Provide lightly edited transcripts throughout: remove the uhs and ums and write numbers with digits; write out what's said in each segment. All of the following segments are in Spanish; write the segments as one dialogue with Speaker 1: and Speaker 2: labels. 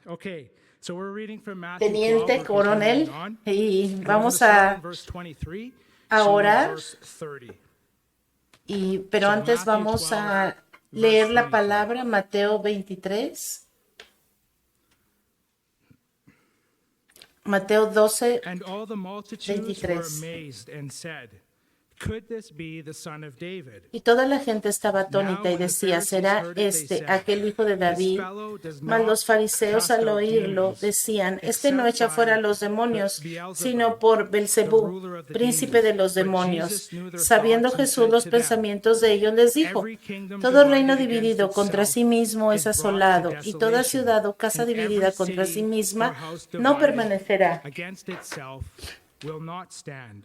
Speaker 1: Okay, so we're reading from Matthew 12,
Speaker 2: Teniente
Speaker 1: we're
Speaker 2: coronel,
Speaker 1: continuing on.
Speaker 2: y
Speaker 1: And we're
Speaker 2: vamos
Speaker 1: gonna start
Speaker 2: a
Speaker 1: in verse 23
Speaker 2: a
Speaker 1: to
Speaker 2: orar,
Speaker 1: verse 30.
Speaker 2: pero
Speaker 1: So
Speaker 2: antes
Speaker 1: Matthew
Speaker 2: vamos
Speaker 1: 12,
Speaker 2: a
Speaker 1: verse
Speaker 2: leer la
Speaker 1: 23.
Speaker 2: palabra Mateo 23. Mateo 12,
Speaker 1: And all the multitudes were
Speaker 2: 23.
Speaker 1: amazed and said, "Could this be the son of David?"
Speaker 2: Y toda la gente estaba
Speaker 1: Now
Speaker 2: atónita y
Speaker 1: when the
Speaker 2: decía,
Speaker 1: Pharisees
Speaker 2: ¿será
Speaker 1: heard it, they
Speaker 2: este
Speaker 1: said,
Speaker 2: aquel hijo de
Speaker 1: "This
Speaker 2: David?
Speaker 1: fellow does
Speaker 2: Mas
Speaker 1: not
Speaker 2: los fariseos
Speaker 1: cast
Speaker 2: al
Speaker 1: out
Speaker 2: oírlo
Speaker 1: demons,
Speaker 2: decían, este no
Speaker 1: except
Speaker 2: echa fuera a
Speaker 1: by
Speaker 2: los demonios,
Speaker 1: Beelzebub,
Speaker 2: sino por
Speaker 1: the
Speaker 2: Belcebú,
Speaker 1: ruler of the
Speaker 2: príncipe de
Speaker 1: demons."
Speaker 2: los
Speaker 1: But
Speaker 2: demonios.
Speaker 1: Jesus knew their
Speaker 2: Sabiendo
Speaker 1: thoughts and
Speaker 2: Jesús
Speaker 1: said
Speaker 2: los
Speaker 1: to them,
Speaker 2: pensamientos de ellos, les dijo,
Speaker 1: "Every kingdom
Speaker 2: todo reino
Speaker 1: divided against
Speaker 2: dividido contra sí
Speaker 1: itself
Speaker 2: mismo es
Speaker 1: is brought to
Speaker 2: asolado, y toda
Speaker 1: desolation,
Speaker 2: ciudad o casa
Speaker 1: and every
Speaker 2: dividida contra sí
Speaker 1: city or
Speaker 2: misma
Speaker 1: house
Speaker 2: no
Speaker 1: divided
Speaker 2: permanecerá.
Speaker 1: against itself will not stand.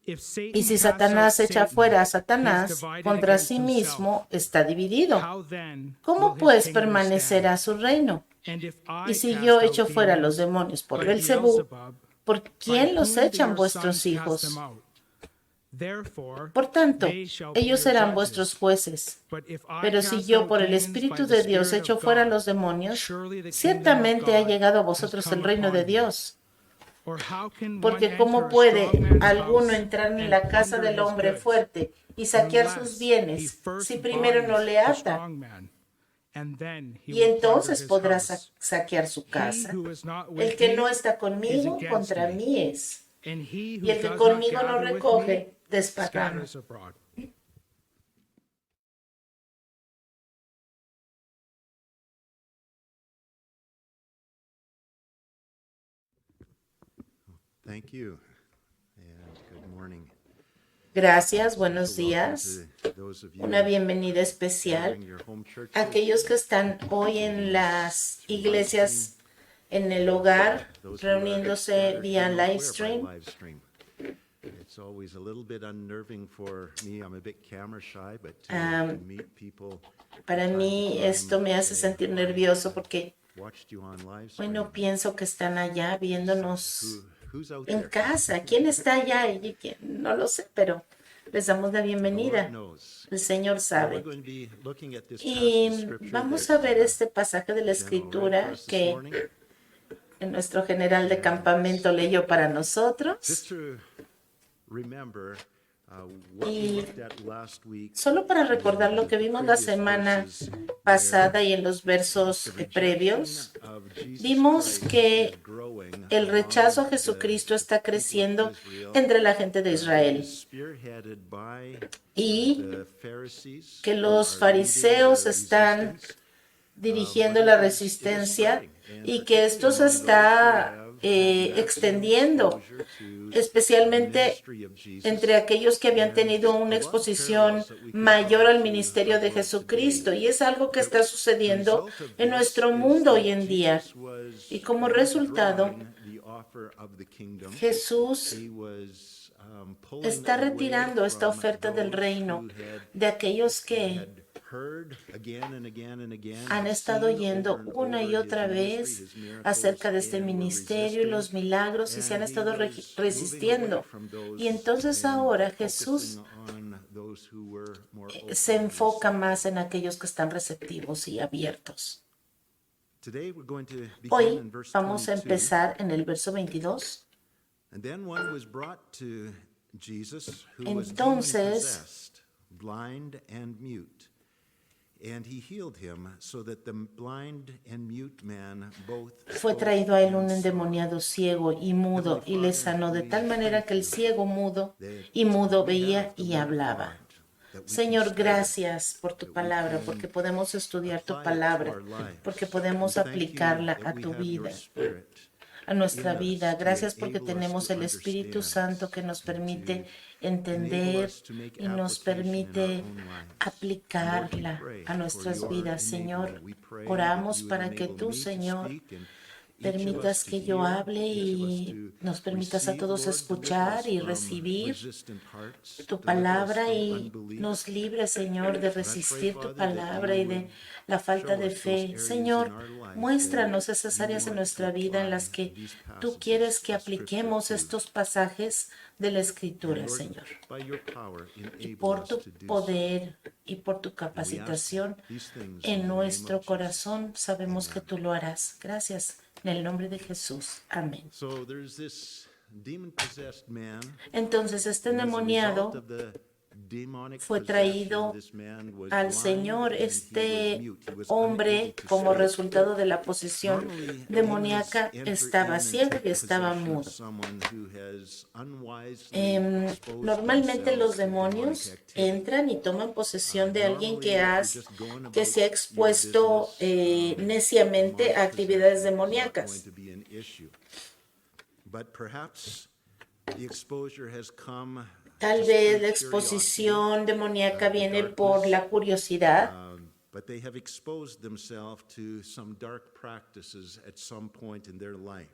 Speaker 1: If
Speaker 2: Y
Speaker 1: Satan
Speaker 2: si
Speaker 1: casts out
Speaker 2: Satanás echa fuera a
Speaker 1: Satan, he is
Speaker 2: Satanás,
Speaker 1: divided
Speaker 2: contra
Speaker 1: against
Speaker 2: sí
Speaker 1: himself.
Speaker 2: mismo está dividido.
Speaker 1: How then
Speaker 2: ¿Cómo
Speaker 1: will his
Speaker 2: pues
Speaker 1: kingdom
Speaker 2: permanecerá
Speaker 1: stand?
Speaker 2: su reino?
Speaker 1: And if
Speaker 2: Y
Speaker 1: I
Speaker 2: si yo
Speaker 1: cast out
Speaker 2: echo fuera a los
Speaker 1: demons
Speaker 2: demonios por
Speaker 1: by
Speaker 2: Belcebú,
Speaker 1: Beelzebub,
Speaker 2: ¿por
Speaker 1: by
Speaker 2: quién los
Speaker 1: whom do
Speaker 2: echan
Speaker 1: your
Speaker 2: vuestros
Speaker 1: sons cast them
Speaker 2: hijos?
Speaker 1: out? Therefore,
Speaker 2: Por tanto,
Speaker 1: they shall be
Speaker 2: ellos
Speaker 1: your
Speaker 2: serán vuestros
Speaker 1: judges.
Speaker 2: jueces.
Speaker 1: But if I
Speaker 2: Pero si
Speaker 1: cast
Speaker 2: yo
Speaker 1: out
Speaker 2: por el
Speaker 1: demons by
Speaker 2: Espíritu
Speaker 1: the
Speaker 2: de Dios
Speaker 1: Spirit
Speaker 2: echo
Speaker 1: of
Speaker 2: fuera a
Speaker 1: God,
Speaker 2: los demonios,
Speaker 1: surely the kingdom of
Speaker 2: ciertamente ha
Speaker 1: God
Speaker 2: llegado a
Speaker 1: has
Speaker 2: vosotros el
Speaker 1: come
Speaker 2: reino de
Speaker 1: upon you.
Speaker 2: Dios.
Speaker 1: Or how can one
Speaker 2: Porque ¿cómo
Speaker 1: enter a
Speaker 2: puede
Speaker 1: strong man's
Speaker 2: alguno
Speaker 1: house
Speaker 2: entrar en
Speaker 1: and
Speaker 2: la casa
Speaker 1: plunder
Speaker 2: del
Speaker 1: his
Speaker 2: hombre
Speaker 1: goods,
Speaker 2: fuerte y saquear sus
Speaker 1: unless he
Speaker 2: bienes
Speaker 1: first
Speaker 2: si primero no
Speaker 1: binds
Speaker 2: le
Speaker 1: the
Speaker 2: ata?
Speaker 1: strong man, and then he
Speaker 2: Y
Speaker 1: will plunder
Speaker 2: entonces
Speaker 1: his
Speaker 2: podrá
Speaker 1: house?
Speaker 2: saquear su
Speaker 1: He
Speaker 2: casa.
Speaker 1: who is not
Speaker 2: El
Speaker 1: with
Speaker 2: que no
Speaker 1: me
Speaker 2: está
Speaker 1: is
Speaker 2: conmigo,
Speaker 1: against
Speaker 2: contra
Speaker 1: me,
Speaker 2: mí es.
Speaker 1: and he
Speaker 2: Y
Speaker 1: who
Speaker 2: el que
Speaker 1: does not
Speaker 2: conmigo no
Speaker 1: gather with me
Speaker 2: recoge, desparrama.
Speaker 1: scatters abroad.
Speaker 3: Thank you, and good morning.
Speaker 2: Gracias, buenos
Speaker 3: Special welcome
Speaker 2: días.
Speaker 3: to those of you
Speaker 2: Una bienvenida especial
Speaker 3: gathering your home churches,
Speaker 2: a aquellos que están hoy en las iglesias, en el hogar,
Speaker 3: those who are
Speaker 2: reuniéndose
Speaker 3: scattered
Speaker 2: vía
Speaker 3: who knows
Speaker 2: live
Speaker 3: where
Speaker 2: stream.
Speaker 3: by live stream. It's always a little bit unnerving for me. I'm a bit camera shy, but to meet people.
Speaker 2: Para mí esto me hace sentir nervioso porque,
Speaker 3: Watched you on live stream.
Speaker 2: bueno, pienso que están allá viéndonos
Speaker 3: Who's out
Speaker 2: en
Speaker 3: there?
Speaker 2: casa. ¿Quién está allá? Y quién, no lo sé, pero les damos la
Speaker 3: The Lord
Speaker 2: bienvenida.
Speaker 3: knows.
Speaker 2: El Señor
Speaker 3: We're
Speaker 2: sabe.
Speaker 3: going to be looking at this
Speaker 2: Y
Speaker 3: passage of scripture
Speaker 2: vamos
Speaker 3: that,
Speaker 2: a ver este pasaje de la
Speaker 3: General read
Speaker 2: Escritura
Speaker 3: for us this
Speaker 2: que
Speaker 3: morning.
Speaker 2: nuestro general de campamento leyó para
Speaker 3: Just
Speaker 2: nosotros.
Speaker 3: to remember what we
Speaker 2: Y
Speaker 3: looked at last week.
Speaker 2: Solo para recordar lo que vimos la semana pasada y en los versos previos, vimos que el rechazo a Jesucristo está creciendo entre la gente de Israel y que los fariseos están dirigiendo la resistencia y que esto se está extendiendo, especialmente entre aquellos que habían tenido una exposición mayor al ministerio de Jesucristo. Y es algo que está sucediendo en nuestro mundo hoy en día. Y como resultado, Jesús está retirando esta oferta del reino de aquellos que han estado oyendo una y otra vez acerca de este ministerio y los milagros y se han estado resistiendo. Y entonces ahora Jesús se enfoca más en aquellos que están receptivos y abiertos. Hoy vamos a empezar en el verso 22. Entonces,
Speaker 3: blind and mute. And he healed him, so that the blind and mute man both
Speaker 2: fue traído a él un endemoniado ciego y mudo y le sanó de tal manera que el ciego mudo y mudo veía y hablaba. Señor, gracias por tu palabra, porque podemos estudiar tu palabra, porque podemos aplicarla a tu vida, a nuestra vida. Gracias porque tenemos el Espíritu Santo que nos permite entender y nos permite aplicarla a nuestras vidas. Señor, oramos para que tú, Señor, permitas que yo hable y nos permitas a todos escuchar y recibir tu palabra y nos libre, Señor, de resistir tu palabra y de la falta de fe. Señor, muéstranos esas áreas en nuestra vida en las que tú quieres que apliquemos estos pasajes de la
Speaker 3: And
Speaker 2: Escritura,
Speaker 3: Lord,
Speaker 2: Señor.
Speaker 3: by your power,
Speaker 2: Y
Speaker 3: enable
Speaker 2: por
Speaker 3: us
Speaker 2: tu
Speaker 3: to do so.
Speaker 2: poder y por tu
Speaker 3: And we ask
Speaker 2: capacitación
Speaker 3: these things in
Speaker 2: en
Speaker 3: the name
Speaker 2: nuestro
Speaker 3: of Jesus.
Speaker 2: corazón, sabemos que
Speaker 3: Amen.
Speaker 2: tú lo harás. Gracias. En el nombre de Jesús. Amén.
Speaker 3: So there's this demon-possessed man.
Speaker 2: Entonces, este
Speaker 3: And as a result
Speaker 2: endemoniado
Speaker 3: of the demonic
Speaker 2: fue
Speaker 3: possession,
Speaker 2: traído
Speaker 3: this man was
Speaker 2: al
Speaker 3: blind
Speaker 2: Señor,
Speaker 3: and he was
Speaker 2: este
Speaker 3: mute. He was
Speaker 2: hombre,
Speaker 3: unable to
Speaker 2: como
Speaker 3: speak.
Speaker 2: resultado de la posesión
Speaker 3: Normally,
Speaker 2: demoníaca,
Speaker 3: demons enter
Speaker 2: estaba
Speaker 3: in and
Speaker 2: ciego
Speaker 3: take
Speaker 2: y estaba
Speaker 3: possession of
Speaker 2: mudo.
Speaker 3: someone who has unwisely exposed
Speaker 2: Normalmente los
Speaker 3: themselves to demonic
Speaker 2: demonios
Speaker 3: activity.
Speaker 2: entran y toman posesión de alguien
Speaker 3: Normally, if you're just going
Speaker 2: que
Speaker 3: about
Speaker 2: se ha
Speaker 3: your
Speaker 2: expuesto
Speaker 3: business,
Speaker 2: neciamente
Speaker 3: demonic
Speaker 2: a actividades
Speaker 3: possession is not going
Speaker 2: demoníacas.
Speaker 3: to be an issue. But perhaps the exposure has come
Speaker 2: Tal
Speaker 3: just
Speaker 2: vez
Speaker 3: through
Speaker 2: la
Speaker 3: curiosity,
Speaker 2: exposición demoníaca
Speaker 3: the
Speaker 2: viene por
Speaker 3: darkness,
Speaker 2: la curiosidad,
Speaker 3: but they have exposed themselves to some dark practices at some point in their life.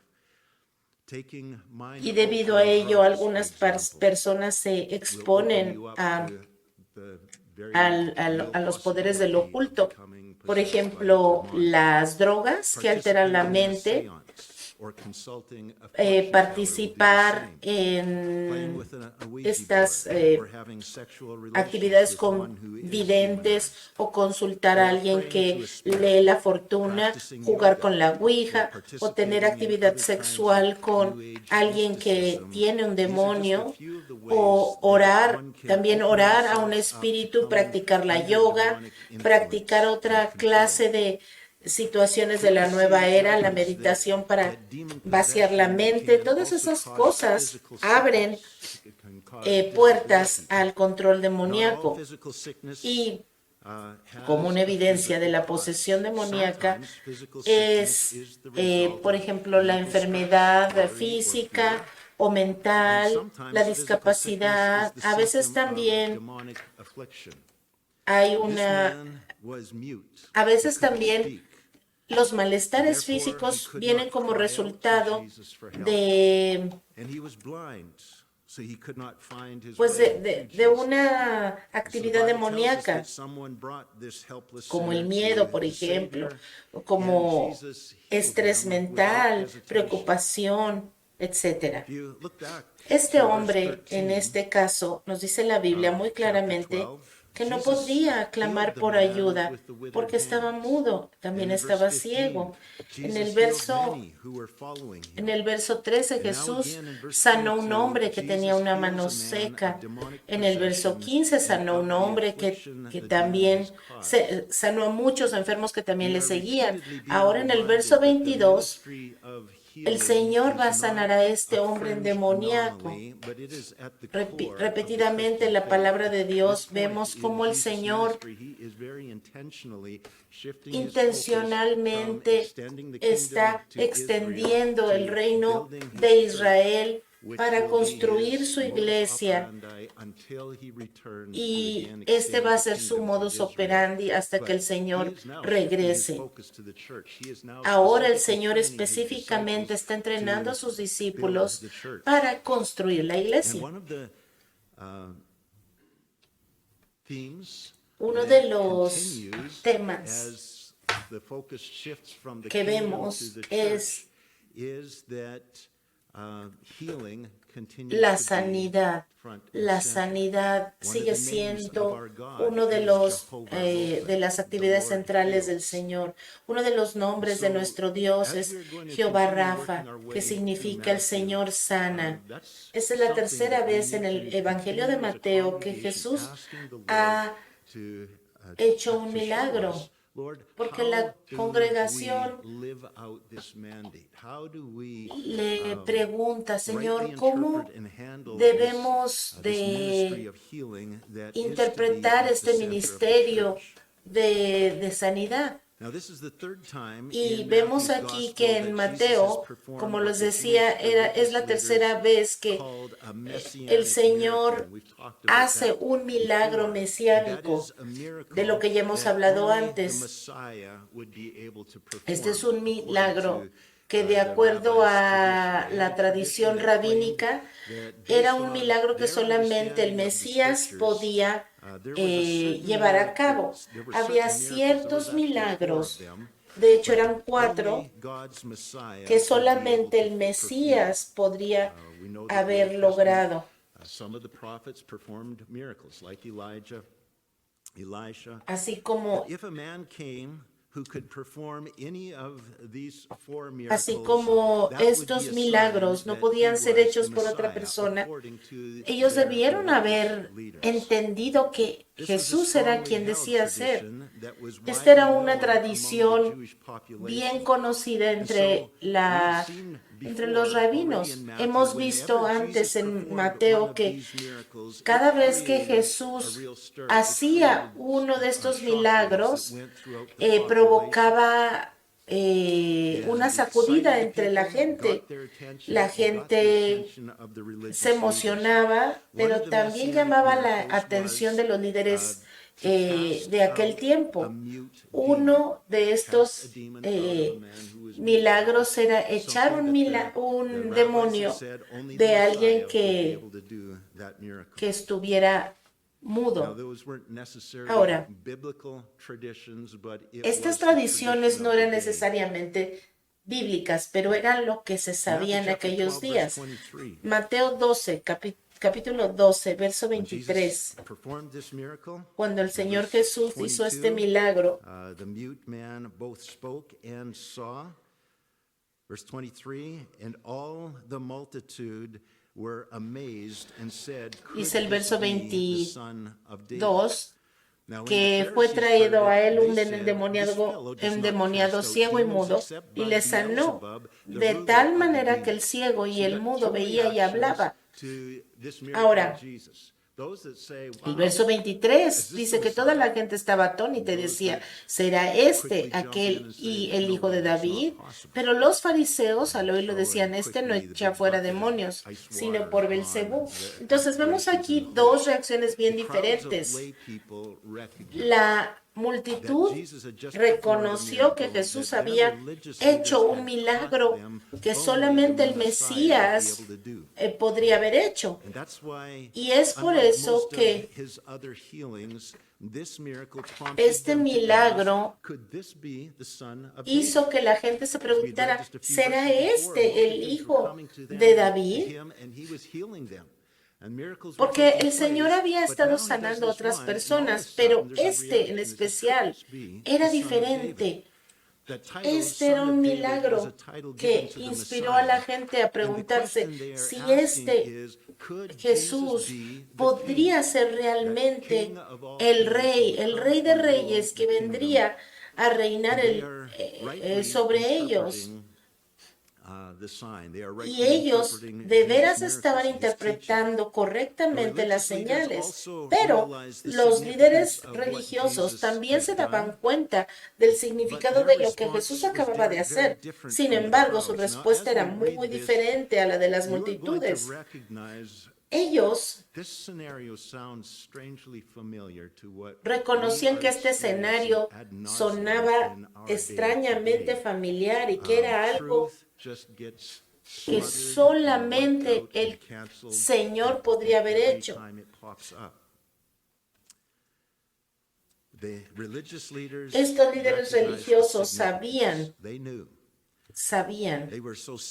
Speaker 3: Taking mind
Speaker 2: y debido a ello
Speaker 3: drugs, for
Speaker 2: algunas
Speaker 3: example,
Speaker 2: personas se
Speaker 3: will open
Speaker 2: exponen
Speaker 3: you up
Speaker 2: a
Speaker 3: to the very
Speaker 2: a los poderes del
Speaker 3: real
Speaker 2: oculto.
Speaker 3: possibility of becoming
Speaker 2: Por
Speaker 3: possessed by
Speaker 2: ejemplo,
Speaker 3: demonic.
Speaker 2: las drogas que alteran la
Speaker 3: Participating in a
Speaker 2: mente,
Speaker 3: seance or consulting a fortune teller will do the
Speaker 2: participar
Speaker 3: same. Playing
Speaker 2: en
Speaker 3: with a Ouija
Speaker 2: estas
Speaker 3: board, or having sexual relations
Speaker 2: actividades
Speaker 3: with
Speaker 2: con
Speaker 3: one who is
Speaker 2: videntes
Speaker 3: demonized.
Speaker 2: o consultar a
Speaker 3: Or
Speaker 2: alguien
Speaker 3: praying
Speaker 2: que
Speaker 3: to a spirit,
Speaker 2: lee la fortuna,
Speaker 3: practicing
Speaker 2: jugar
Speaker 3: yoga,
Speaker 2: con la
Speaker 3: or
Speaker 2: Ouija o tener
Speaker 3: participating in
Speaker 2: actividad
Speaker 3: other kinds
Speaker 2: sexual
Speaker 3: of
Speaker 2: con
Speaker 3: New Age
Speaker 2: alguien que
Speaker 3: mysticism.
Speaker 2: tiene un
Speaker 3: These are just a
Speaker 2: demonio
Speaker 3: few of the ways
Speaker 2: o
Speaker 3: that
Speaker 2: orar,
Speaker 3: one can
Speaker 2: también
Speaker 3: open
Speaker 2: orar a un
Speaker 3: themselves up to
Speaker 2: espíritu,
Speaker 3: come
Speaker 2: practicar la
Speaker 3: under
Speaker 2: yoga,
Speaker 3: demonic
Speaker 2: practicar
Speaker 3: influence
Speaker 2: otra
Speaker 3: and
Speaker 2: clase
Speaker 3: control.
Speaker 2: de situaciones de
Speaker 3: Here
Speaker 2: la
Speaker 3: we
Speaker 2: nueva
Speaker 3: see
Speaker 2: era, la
Speaker 3: evidence
Speaker 2: meditación para
Speaker 3: that demon
Speaker 2: vaciar la
Speaker 3: possession
Speaker 2: mente,
Speaker 3: can
Speaker 2: todas
Speaker 3: also
Speaker 2: esas
Speaker 3: cause
Speaker 2: cosas
Speaker 3: physical
Speaker 2: abren
Speaker 3: sickness. It can cause
Speaker 2: puertas
Speaker 3: disability.
Speaker 2: al control
Speaker 3: Not all
Speaker 2: demoníaco.
Speaker 3: physical sickness
Speaker 2: Y
Speaker 3: has
Speaker 2: como una
Speaker 3: a
Speaker 2: evidencia de
Speaker 3: physical
Speaker 2: la
Speaker 3: cause.
Speaker 2: posesión demoníaca
Speaker 3: Sometimes physical sickness
Speaker 2: es,
Speaker 3: is the result
Speaker 2: por
Speaker 3: of
Speaker 2: ejemplo, la
Speaker 3: mental stress,
Speaker 2: enfermedad
Speaker 3: worry, or
Speaker 2: física
Speaker 3: fear.
Speaker 2: o
Speaker 3: And
Speaker 2: mental,
Speaker 3: sometimes
Speaker 2: la
Speaker 3: physical sickness is
Speaker 2: discapacidad.
Speaker 3: the
Speaker 2: A veces
Speaker 3: symptom of
Speaker 2: también
Speaker 3: demonic affliction.
Speaker 2: hay
Speaker 3: This
Speaker 2: una,
Speaker 3: man was mute.
Speaker 2: a
Speaker 3: He
Speaker 2: veces
Speaker 3: couldn't
Speaker 2: también
Speaker 3: speak.
Speaker 2: los malestares
Speaker 3: Therefore, he
Speaker 2: físicos
Speaker 3: could
Speaker 2: vienen
Speaker 3: not
Speaker 2: como
Speaker 3: cry out to
Speaker 2: resultado
Speaker 3: Jesus for help.
Speaker 2: de,
Speaker 3: And he was blind, so he could not find his
Speaker 2: pues
Speaker 3: way to
Speaker 2: de
Speaker 3: Jesus.
Speaker 2: una
Speaker 3: So the
Speaker 2: actividad
Speaker 3: Bible tells us
Speaker 2: demoníaca,
Speaker 3: that someone brought this helpless
Speaker 2: como el
Speaker 3: sinner
Speaker 2: miedo,
Speaker 3: to
Speaker 2: por
Speaker 3: the
Speaker 2: ejemplo,
Speaker 3: Savior,
Speaker 2: o
Speaker 3: and
Speaker 2: como
Speaker 3: Jesus healed
Speaker 2: estrés
Speaker 3: him without
Speaker 2: mental,
Speaker 3: hesitation.
Speaker 2: preocupación, etcétera.
Speaker 3: If you look back
Speaker 2: Este
Speaker 3: to verse
Speaker 2: hombre, en
Speaker 3: 13,
Speaker 2: este caso, nos dice la Biblia muy
Speaker 3: chapter
Speaker 2: claramente
Speaker 3: 12,
Speaker 2: que no
Speaker 3: Jesus
Speaker 2: podía
Speaker 3: healed
Speaker 2: clamar
Speaker 3: the
Speaker 2: por
Speaker 3: man
Speaker 2: ayuda
Speaker 3: with the withered
Speaker 2: porque estaba
Speaker 3: hand.
Speaker 2: mudo,
Speaker 3: And
Speaker 2: también
Speaker 3: in verse
Speaker 2: estaba
Speaker 3: 15,
Speaker 2: ciego. En el
Speaker 3: Jesus healed
Speaker 2: verso
Speaker 3: many who were following him.
Speaker 2: En el verso 13
Speaker 3: And now
Speaker 2: Jesús
Speaker 3: again in verse
Speaker 2: sanó a un
Speaker 3: 22,
Speaker 2: hombre que tenía
Speaker 3: Jesus
Speaker 2: una
Speaker 3: heals
Speaker 2: mano
Speaker 3: a man
Speaker 2: seca.
Speaker 3: of demonic
Speaker 2: En el verso
Speaker 3: possession
Speaker 2: 15
Speaker 3: and
Speaker 2: sanó a
Speaker 3: of
Speaker 2: un
Speaker 3: the
Speaker 2: hombre
Speaker 3: affliction
Speaker 2: que
Speaker 3: the demon
Speaker 2: también
Speaker 3: has caused.
Speaker 2: sanó a muchos enfermos que también
Speaker 3: We
Speaker 2: le
Speaker 3: are
Speaker 2: seguían.
Speaker 3: repeatedly being
Speaker 2: Ahora en el verso
Speaker 3: reminded that the
Speaker 2: 22
Speaker 3: ministry of
Speaker 2: el
Speaker 3: healing
Speaker 2: Señor va a
Speaker 3: is
Speaker 2: sanar
Speaker 3: not
Speaker 2: a este
Speaker 3: a
Speaker 2: hombre
Speaker 3: fringe
Speaker 2: endemoniaco.
Speaker 3: anomaly, but it is at the core of the
Speaker 2: Repetidamente en
Speaker 3: Christian
Speaker 2: la
Speaker 3: faith.
Speaker 2: palabra de
Speaker 3: At this
Speaker 2: Dios
Speaker 3: point
Speaker 2: vemos
Speaker 3: in
Speaker 2: cómo el
Speaker 3: Jesus'
Speaker 2: Señor
Speaker 3: ministry, he is very intentionally shifting his focus from
Speaker 2: intencionalmente
Speaker 3: extending the
Speaker 2: está
Speaker 3: kingdom to
Speaker 2: extendiendo
Speaker 3: Israel
Speaker 2: el
Speaker 3: to
Speaker 2: reino
Speaker 3: building his
Speaker 2: de
Speaker 3: church,
Speaker 2: Israel
Speaker 3: which
Speaker 2: para
Speaker 3: will be
Speaker 2: construir
Speaker 3: his
Speaker 2: su
Speaker 3: modus
Speaker 2: iglesia,
Speaker 3: operandi until he returns to
Speaker 2: y
Speaker 3: again
Speaker 2: este
Speaker 3: extend
Speaker 2: va a
Speaker 3: the
Speaker 2: ser su
Speaker 3: kingdom to
Speaker 2: modus
Speaker 3: Israel.
Speaker 2: operandi hasta que el
Speaker 3: But
Speaker 2: Señor
Speaker 3: he is now shifting his
Speaker 2: regrese.
Speaker 3: focus to the church. He is now
Speaker 2: Ahora el
Speaker 3: specifically
Speaker 2: Señor
Speaker 3: training his
Speaker 2: específicamente
Speaker 3: disciples
Speaker 2: está entrenando a
Speaker 3: to
Speaker 2: sus
Speaker 3: build
Speaker 2: discípulos
Speaker 3: the church.
Speaker 2: para construir la
Speaker 3: And
Speaker 2: iglesia.
Speaker 3: one of the themes
Speaker 2: Uno
Speaker 3: that
Speaker 2: de los
Speaker 3: continues
Speaker 2: temas
Speaker 3: as the focus shifts from the
Speaker 2: que
Speaker 3: kingdom
Speaker 2: vemos
Speaker 3: to the
Speaker 2: es
Speaker 3: church is that healing continues
Speaker 2: la
Speaker 3: to be
Speaker 2: sanidad.
Speaker 3: front and
Speaker 2: La
Speaker 3: center.
Speaker 2: sanidad
Speaker 3: One of
Speaker 2: sigue
Speaker 3: the names
Speaker 2: siendo
Speaker 3: of our God
Speaker 2: uno de
Speaker 3: is
Speaker 2: los
Speaker 3: Jehovah Rapha,
Speaker 2: de las
Speaker 3: the
Speaker 2: actividades
Speaker 3: Lord
Speaker 2: centrales del
Speaker 3: heals.
Speaker 2: Señor. Uno de los nombres de
Speaker 3: So,
Speaker 2: nuestro Dios
Speaker 3: as
Speaker 2: es
Speaker 3: we're going to
Speaker 2: Jehová
Speaker 3: continue
Speaker 2: Rafa,
Speaker 3: working our way
Speaker 2: que
Speaker 3: through
Speaker 2: significa el
Speaker 3: Matthew,
Speaker 2: Señor sana.
Speaker 3: that's
Speaker 2: Esa es la
Speaker 3: something
Speaker 2: tercera
Speaker 3: that we
Speaker 2: vez en
Speaker 3: need
Speaker 2: el
Speaker 3: to
Speaker 2: Evangelio de
Speaker 3: continue as a
Speaker 2: Mateo que
Speaker 3: congregation
Speaker 2: Jesús
Speaker 3: asking the Lord
Speaker 2: ha
Speaker 3: to
Speaker 2: hecho un
Speaker 3: to show
Speaker 2: milagro,
Speaker 3: us, Lord,
Speaker 2: porque
Speaker 3: how
Speaker 2: la
Speaker 3: do
Speaker 2: congregación
Speaker 3: we live out this mandate? How do we
Speaker 2: le pregunta,
Speaker 3: rightly
Speaker 2: Señor, ¿cómo
Speaker 3: interpret and handle
Speaker 2: debemos
Speaker 3: this ministry
Speaker 2: de
Speaker 3: of healing that is to be
Speaker 2: interpretar
Speaker 3: at the
Speaker 2: este
Speaker 3: center of the
Speaker 2: ministerio
Speaker 3: church?
Speaker 2: de sanidad?
Speaker 3: Now, this is the third time
Speaker 2: Y
Speaker 3: in
Speaker 2: vemos
Speaker 3: Matthew's
Speaker 2: aquí
Speaker 3: gospel
Speaker 2: que
Speaker 3: that
Speaker 2: en
Speaker 3: Jesus
Speaker 2: Mateo,
Speaker 3: has performed
Speaker 2: como
Speaker 3: what
Speaker 2: les
Speaker 3: the
Speaker 2: decía,
Speaker 3: Jewish
Speaker 2: es
Speaker 3: religious
Speaker 2: la tercera
Speaker 3: leaders
Speaker 2: vez que
Speaker 3: called a messianic
Speaker 2: el
Speaker 3: miracle,
Speaker 2: Señor
Speaker 3: and we've talked about
Speaker 2: hace
Speaker 3: that
Speaker 2: un milagro
Speaker 3: before.
Speaker 2: mesiánico,
Speaker 3: That is a miracle
Speaker 2: de lo que ya hemos
Speaker 3: that
Speaker 2: hablado
Speaker 3: only the
Speaker 2: antes.
Speaker 3: Messiah would be able to perform,
Speaker 2: Este es un
Speaker 3: according
Speaker 2: milagro
Speaker 3: to,
Speaker 2: que de
Speaker 3: the
Speaker 2: acuerdo
Speaker 3: rabbis'
Speaker 2: a
Speaker 3: tradition. They
Speaker 2: la
Speaker 3: had a
Speaker 2: tradición
Speaker 3: tradition that claimed
Speaker 2: rabínica,
Speaker 3: that
Speaker 2: era
Speaker 3: based
Speaker 2: un
Speaker 3: on
Speaker 2: milagro que
Speaker 3: their
Speaker 2: solamente el
Speaker 3: understanding of the
Speaker 2: Mesías
Speaker 3: scriptures,
Speaker 2: podía
Speaker 3: there was a certain
Speaker 2: llevar a cabo.
Speaker 3: miracles. There were
Speaker 2: Había
Speaker 3: certain miracles. There was
Speaker 2: ciertos
Speaker 3: actually 4 of
Speaker 2: milagros,
Speaker 3: them.
Speaker 2: de hecho
Speaker 3: But
Speaker 2: eran 4,
Speaker 3: only God's Messiah
Speaker 2: que
Speaker 3: would be able
Speaker 2: solamente
Speaker 3: to
Speaker 2: el
Speaker 3: perform.
Speaker 2: Mesías podría
Speaker 3: We know that the
Speaker 2: haber
Speaker 3: Old Testament
Speaker 2: logrado.
Speaker 3: Some of the prophets performed miracles, like Elijah, Elisha.
Speaker 2: Así como
Speaker 3: If a man came who could perform any of these four miracles,
Speaker 2: Así como
Speaker 3: that would be
Speaker 2: estos
Speaker 3: a
Speaker 2: milagros
Speaker 3: sign
Speaker 2: no
Speaker 3: that
Speaker 2: podían
Speaker 3: he
Speaker 2: ser
Speaker 3: was
Speaker 2: hechos
Speaker 3: the
Speaker 2: por otra
Speaker 3: Messiah,
Speaker 2: persona,
Speaker 3: according to
Speaker 2: ellos
Speaker 3: their
Speaker 2: debieron haber
Speaker 3: religious leaders.
Speaker 2: entendido que
Speaker 3: This was a
Speaker 2: Jesús era
Speaker 3: strongly
Speaker 2: quien
Speaker 3: held
Speaker 2: decía ser.
Speaker 3: tradition that was
Speaker 2: Esta era
Speaker 3: widely
Speaker 2: una
Speaker 3: known among the
Speaker 2: tradición
Speaker 3: Jewish population.
Speaker 2: bien conocida
Speaker 3: And
Speaker 2: entre
Speaker 3: so we've seen
Speaker 2: entre los
Speaker 3: before already
Speaker 2: rabinos.
Speaker 3: in Matthew,
Speaker 2: Hemos
Speaker 3: whenever
Speaker 2: visto antes
Speaker 3: Jesus
Speaker 2: en
Speaker 3: performed one
Speaker 2: Mateo
Speaker 3: of
Speaker 2: que
Speaker 3: these miracles,
Speaker 2: cada
Speaker 3: it
Speaker 2: vez que
Speaker 3: created a
Speaker 2: Jesús
Speaker 3: real stir. It
Speaker 2: hacía
Speaker 3: created,
Speaker 2: uno de estos
Speaker 3: shockwaves
Speaker 2: milagros,
Speaker 3: that went throughout the population.
Speaker 2: provocaba
Speaker 3: And
Speaker 2: una
Speaker 3: it
Speaker 2: sacudida
Speaker 3: excited
Speaker 2: entre
Speaker 3: the
Speaker 2: la
Speaker 3: people,
Speaker 2: gente.
Speaker 3: got their attention,
Speaker 2: La
Speaker 3: and got the
Speaker 2: gente
Speaker 3: attention of the religious
Speaker 2: se
Speaker 3: leaders.
Speaker 2: emocionaba,
Speaker 3: One
Speaker 2: pero
Speaker 3: of the
Speaker 2: también
Speaker 3: messianic
Speaker 2: llamaba la
Speaker 3: miracles
Speaker 2: atención
Speaker 3: was,
Speaker 2: de los líderes
Speaker 3: to cast
Speaker 2: de aquel
Speaker 3: out a
Speaker 2: tiempo.
Speaker 3: mute
Speaker 2: Uno de
Speaker 3: demon.
Speaker 2: estos
Speaker 3: Cast a demon out of a man who was mute.
Speaker 2: milagros era echar
Speaker 3: Something that the
Speaker 2: un
Speaker 3: rabbis
Speaker 2: demonio
Speaker 3: had said only
Speaker 2: de
Speaker 3: the
Speaker 2: alguien
Speaker 3: Messiah would be
Speaker 2: que
Speaker 3: able to do that miracle.
Speaker 2: estuviera
Speaker 3: Now,
Speaker 2: mudo.
Speaker 3: those weren't necessarily
Speaker 2: Ahora,
Speaker 3: biblical traditions, but it
Speaker 2: estas
Speaker 3: was the
Speaker 2: tradiciones
Speaker 3: tradition
Speaker 2: no
Speaker 3: of the
Speaker 2: eran
Speaker 3: day.
Speaker 2: necesariamente bíblicas, pero eran lo que se sabía en
Speaker 3: Matthew chapter
Speaker 2: aquellos
Speaker 3: 12,
Speaker 2: días.
Speaker 3: verse 23.
Speaker 2: Mateo 12, capítulo 12, verso
Speaker 3: When
Speaker 2: 23.
Speaker 3: Jesus performed this miracle,
Speaker 2: Cuando el Señor
Speaker 3: verse
Speaker 2: Jesús hizo este
Speaker 3: 22,
Speaker 2: milagro,
Speaker 3: the mute man both spoke and saw. Verse 23, and all the multitude were amazed and said, "Could
Speaker 2: dice el
Speaker 3: this
Speaker 2: verso
Speaker 3: be the son of David?"
Speaker 2: 22,
Speaker 3: Now, when
Speaker 2: que
Speaker 3: the
Speaker 2: fue
Speaker 3: Pharisees
Speaker 2: traído
Speaker 3: heard
Speaker 2: a
Speaker 3: it,
Speaker 2: él un
Speaker 3: they said, "This fellow does not
Speaker 2: endemoniado
Speaker 3: cast out
Speaker 2: ciego y
Speaker 3: demons
Speaker 2: mudo,
Speaker 3: except
Speaker 2: y
Speaker 3: by
Speaker 2: le sanó,
Speaker 3: Beelzebub, the
Speaker 2: de
Speaker 3: ruler
Speaker 2: tal
Speaker 3: of the
Speaker 2: manera que el
Speaker 3: demons."
Speaker 2: ciego y
Speaker 3: So
Speaker 2: el
Speaker 3: you got
Speaker 2: mudo
Speaker 3: two
Speaker 2: veía y
Speaker 3: reactions
Speaker 2: hablaba.
Speaker 3: to this miracle
Speaker 2: Ahora,
Speaker 3: of Jesus. Those that say,
Speaker 2: el
Speaker 3: "Wow,
Speaker 2: verso 23 dice que toda la gente estaba atónita y decía, ¿será este aquel y el hijo de David? Pero los fariseos al oírlo decían, este no echa fuera demonios, sino por Belcebú. Entonces vemos aquí dos reacciones bien
Speaker 3: the crowds of
Speaker 2: diferentes.
Speaker 3: lay people recognized
Speaker 2: La multitud reconoció que Jesús había hecho un milagro que solamente el Mesías podría haber hecho. Y es por eso que este milagro hizo que la gente se preguntara, ¿será este el hijo de David? Porque el Señor había estado sanando a otras personas, pero este en especial era diferente. Este era un milagro que inspiró a la gente a preguntarse si este Jesús podría ser realmente el rey de reyes que vendría a reinar sobre ellos. Y ellos de veras estaban interpretando correctamente las señales, pero los líderes religiosos también se daban cuenta del significado de lo que Jesús acababa de hacer. Sin embargo, su respuesta era muy diferente a la de las multitudes. Ellos reconocían que este escenario sonaba extrañamente familiar y que era algo que solamente el Señor podría haber hecho. Estos líderes religiosos sabían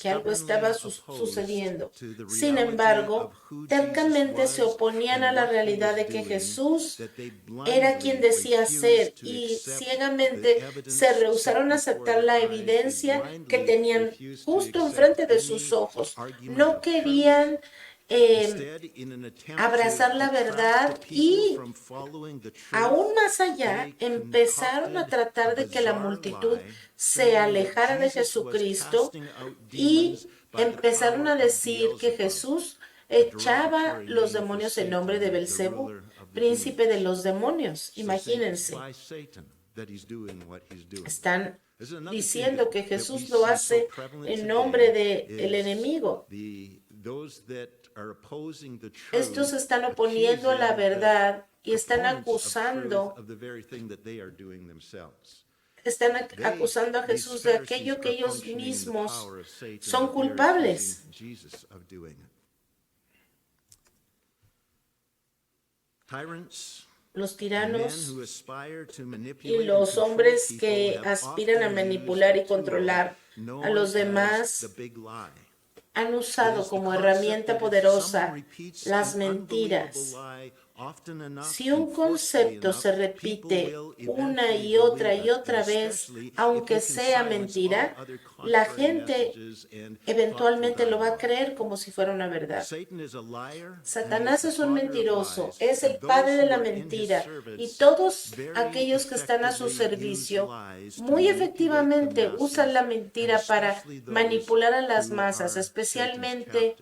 Speaker 2: que algo estaba sucediendo. Sin embargo, tercamente se oponían a la realidad de que Jesús era quien decía ser y ciegamente se rehusaron a aceptar la evidencia que tenían justo enfrente de sus ojos. No querían abrazar la verdad y aún más allá empezaron a tratar de que la multitud se alejara de Jesucristo y empezaron a decir que Jesús echaba los demonios en nombre de Belcebú, príncipe de los demonios. Imagínense. Están diciendo que Jesús lo hace en nombre del enemigo. Estos están oponiendo a la verdad y están acusando a Jesús de aquello que ellos mismos son culpables. Los tiranos y los hombres que aspiran a manipular y controlar a los demás han usado como herramienta poderosa las mentiras. Si un concepto se repite una y otra vez, aunque sea mentira, la gente eventualmente lo va a creer como si fuera una verdad. Satanás es un mentiroso, es el padre de la mentira, y todos aquellos que están a su servicio muy efectivamente usan la mentira para manipular a las masas, especialmente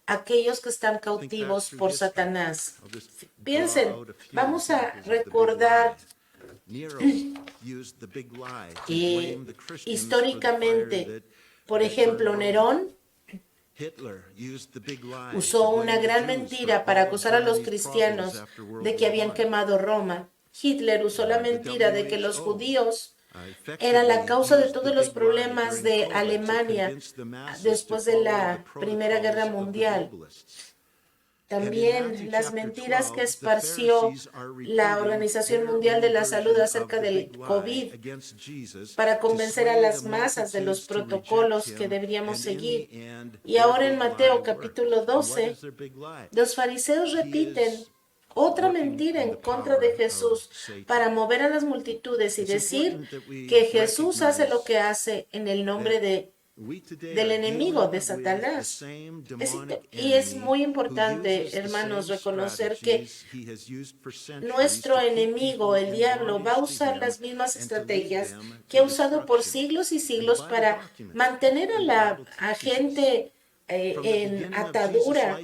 Speaker 2: aquellos que están cautivos por Satanás. Piensen, vamos a recordar históricamente, por ejemplo, Nerón usó una gran mentira para acusar a los cristianos de que habían quemado Roma. Hitler usó la mentira de que los judíos eran la causa de todos los problemas de Alemania después de la Primera Guerra Mundial. También las mentiras que esparció la Organización Mundial de la Salud acerca del COVID para convencer a las masas de los protocolos que deberíamos seguir. Y ahora en Mateo capítulo 12, los fariseos repiten otra mentira en contra de Jesús para mover a las multitudes y decir que Jesús hace lo que hace en el nombre del enemigo, de Satanás. Y es muy importante, hermanos, reconocer que nuestro enemigo, el diablo, va a usar las mismas estrategias que ha usado por siglos y siglos para mantener a la gente en atadura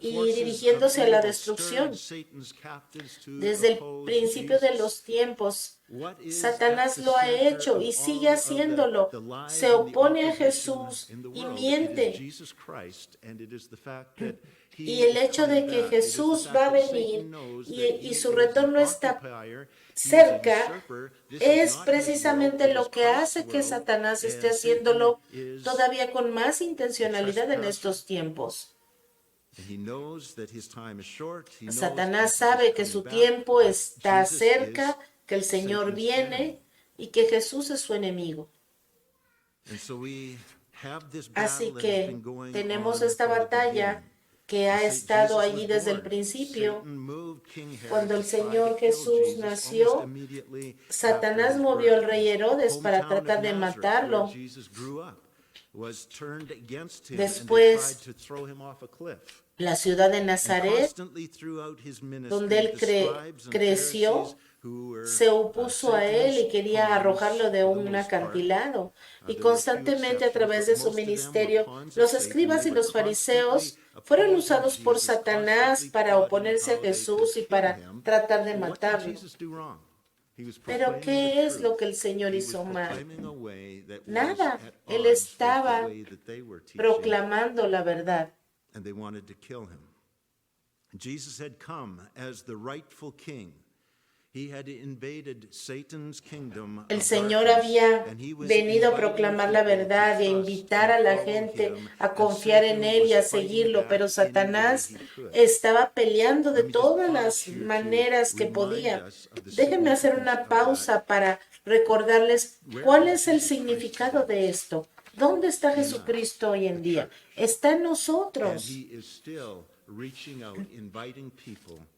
Speaker 2: y dirigiéndose a la destrucción. Desde el principio de los tiempos, Satanás lo ha hecho y sigue haciéndolo. Se opone a Jesús y miente. Y el hecho de que Jesús va a venir y su retorno está cerca es precisamente lo que hace que Satanás esté haciéndolo todavía con más intencionalidad en estos tiempos. Satanás sabe que su tiempo está cerca, que el Señor viene y que Jesús es su enemigo. Así que tenemos esta batalla que ha estado allí desde el principio. Cuando el Señor Jesús nació, Satanás movió al rey Herodes para tratar de matarlo. Después, la ciudad de Nazaret, donde él creció, se opuso a él y quería arrojarlo de un acantilado. Y constantemente a través de su ministerio, los escribas y los fariseos fueron usados por Satanás para oponerse a Jesús y para tratar de matarlo. Pero ¿qué es lo que el Señor hizo mal? Nada. Él estaba proclamando la verdad.
Speaker 3: And they wanted to kill him. Jesus had come as the rightful king. He had invaded Satan's kingdom.
Speaker 2: El Señor había venido a proclamar la verdad y a invitar a la gente a confiar en Él y a seguirlo, pero Satanás estaba peleando de todas las maneras que podía. Déjenme hacer una pausa para recordarles cuál es el significado de esto. ¿Dónde está Jesucristo hoy en día? Está en nosotros.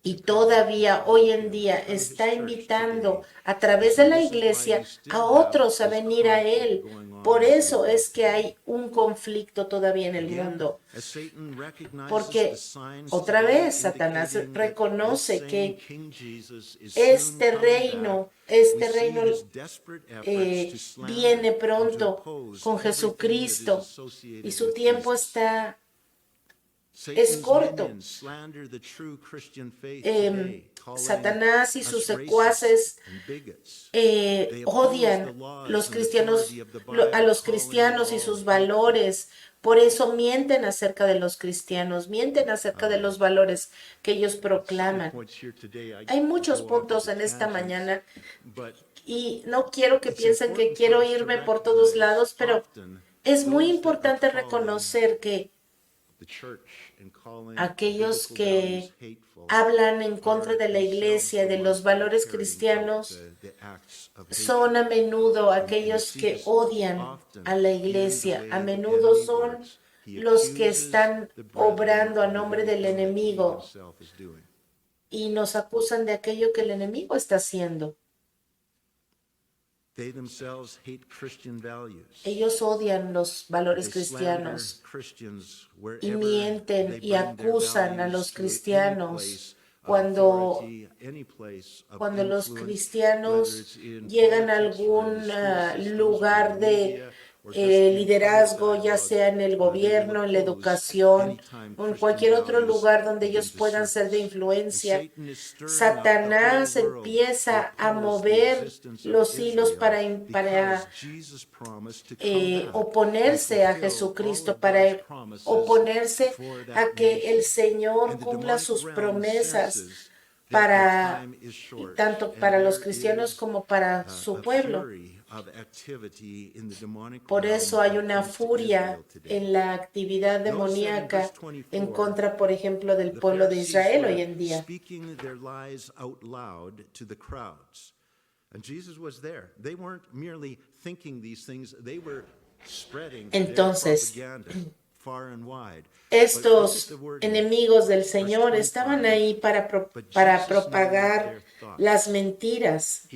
Speaker 2: Y todavía hoy en día está invitando a través de la iglesia a otros a venir a Él. Por eso es que hay un conflicto todavía en el mundo. Porque otra vez Satanás reconoce que este reino viene pronto con Jesucristo y su tiempo es corto. Satanás y sus secuaces odian a los cristianos y sus valores. Por eso mienten acerca de los cristianos, mienten acerca de los valores que ellos proclaman. Hay muchos puntos en esta mañana y no quiero que piensen que quiero irme por todos lados, pero es muy importante reconocer que aquellos que hablan en contra de la iglesia, de los valores cristianos, son a menudo aquellos que odian a la iglesia. A menudo son los que están obrando a nombre del enemigo y nos acusan de aquello que el enemigo está haciendo.
Speaker 3: They themselves hate Christian values.
Speaker 2: Ellos odian los valores
Speaker 3: They slander
Speaker 2: cristianos
Speaker 3: Christians
Speaker 2: y
Speaker 3: wherever
Speaker 2: mienten
Speaker 3: they
Speaker 2: y
Speaker 3: bring their
Speaker 2: acusan a
Speaker 3: values
Speaker 2: los
Speaker 3: to any
Speaker 2: cristianos
Speaker 3: place of
Speaker 2: cuando
Speaker 3: authority, any place of
Speaker 2: cuando los
Speaker 3: influence,
Speaker 2: cristianos
Speaker 3: whether it's in
Speaker 2: llegan a
Speaker 3: politics or in
Speaker 2: algún
Speaker 3: the school systems,
Speaker 2: lugar
Speaker 3: or in
Speaker 2: de
Speaker 3: media, or just in
Speaker 2: liderazgo,
Speaker 3: public
Speaker 2: ya
Speaker 3: dialogue,
Speaker 2: sea en el
Speaker 3: they will
Speaker 2: gobierno, en la
Speaker 3: oppose
Speaker 2: educación
Speaker 3: anytime
Speaker 2: o en
Speaker 3: Christian
Speaker 2: cualquier otro
Speaker 3: values
Speaker 2: lugar donde
Speaker 3: begin
Speaker 2: ellos
Speaker 3: to
Speaker 2: puedan ser de
Speaker 3: surface.
Speaker 2: influencia.
Speaker 3: And Satan is stirring up the
Speaker 2: Satanás
Speaker 3: whole world
Speaker 2: empieza
Speaker 3: to
Speaker 2: a
Speaker 3: oppose the
Speaker 2: mover
Speaker 3: existence of
Speaker 2: los hilos
Speaker 3: Israel
Speaker 2: para
Speaker 3: because Jesus promised to come back
Speaker 2: oponerse a
Speaker 3: and fulfill
Speaker 2: Jesucristo,
Speaker 3: all of
Speaker 2: para
Speaker 3: God's promises
Speaker 2: oponerse
Speaker 3: for that
Speaker 2: a que el
Speaker 3: nation.
Speaker 2: Señor
Speaker 3: And the
Speaker 2: cumpla
Speaker 3: demonic
Speaker 2: sus
Speaker 3: realm
Speaker 2: promesas
Speaker 3: senses that
Speaker 2: para
Speaker 3: the time is short,
Speaker 2: tanto
Speaker 3: and
Speaker 2: para los
Speaker 3: there
Speaker 2: cristianos
Speaker 3: is
Speaker 2: como para su
Speaker 3: a
Speaker 2: pueblo.
Speaker 3: fury of activity in the demonic
Speaker 2: Por
Speaker 3: realm
Speaker 2: eso hay una
Speaker 3: against
Speaker 2: furia
Speaker 3: Israel today.
Speaker 2: en la actividad
Speaker 3: Notice that in
Speaker 2: demoníaca
Speaker 3: verse 24,
Speaker 2: en contra, por ejemplo, del
Speaker 3: the
Speaker 2: pueblo de
Speaker 3: Pharisees
Speaker 2: Israel
Speaker 3: were
Speaker 2: hoy en día.
Speaker 3: speaking their lies out loud to the crowds. And Jesus was there. They weren't merely thinking these things, they were spreading
Speaker 2: Entonces,
Speaker 3: their propaganda far and wide.
Speaker 2: Estos enemigos del Señor estaban ahí para propagar las mentiras.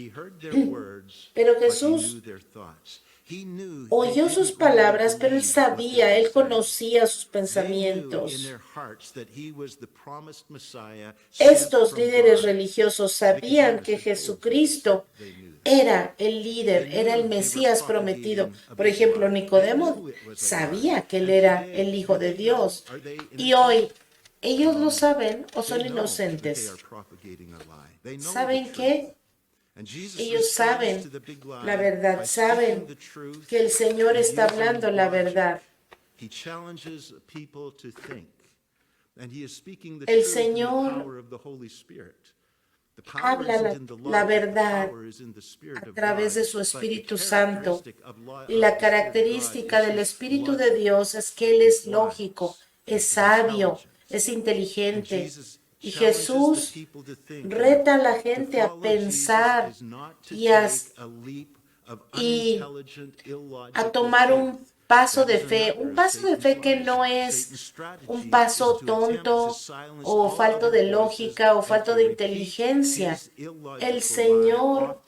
Speaker 2: Pero Jesús oyó sus palabras, pero él sabía, él conocía sus pensamientos. Estos líderes religiosos sabían que Jesucristo era el líder, era el Mesías prometido. Por ejemplo, Nicodemo sabía que él era el Hijo de Dios. Y hoy, ¿ellos lo saben o son inocentes? ¿Saben qué? Ellos saben la verdad, saben que el Señor está hablando la verdad. El Señor habla la verdad a través de su Espíritu Santo. Y la característica del Espíritu de Dios es que Él es lógico, es sabio, es inteligente. Y Jesús reta a la gente a pensar y a tomar un paso de fe que no es un paso tonto o falto de lógica o falto de inteligencia. El Señor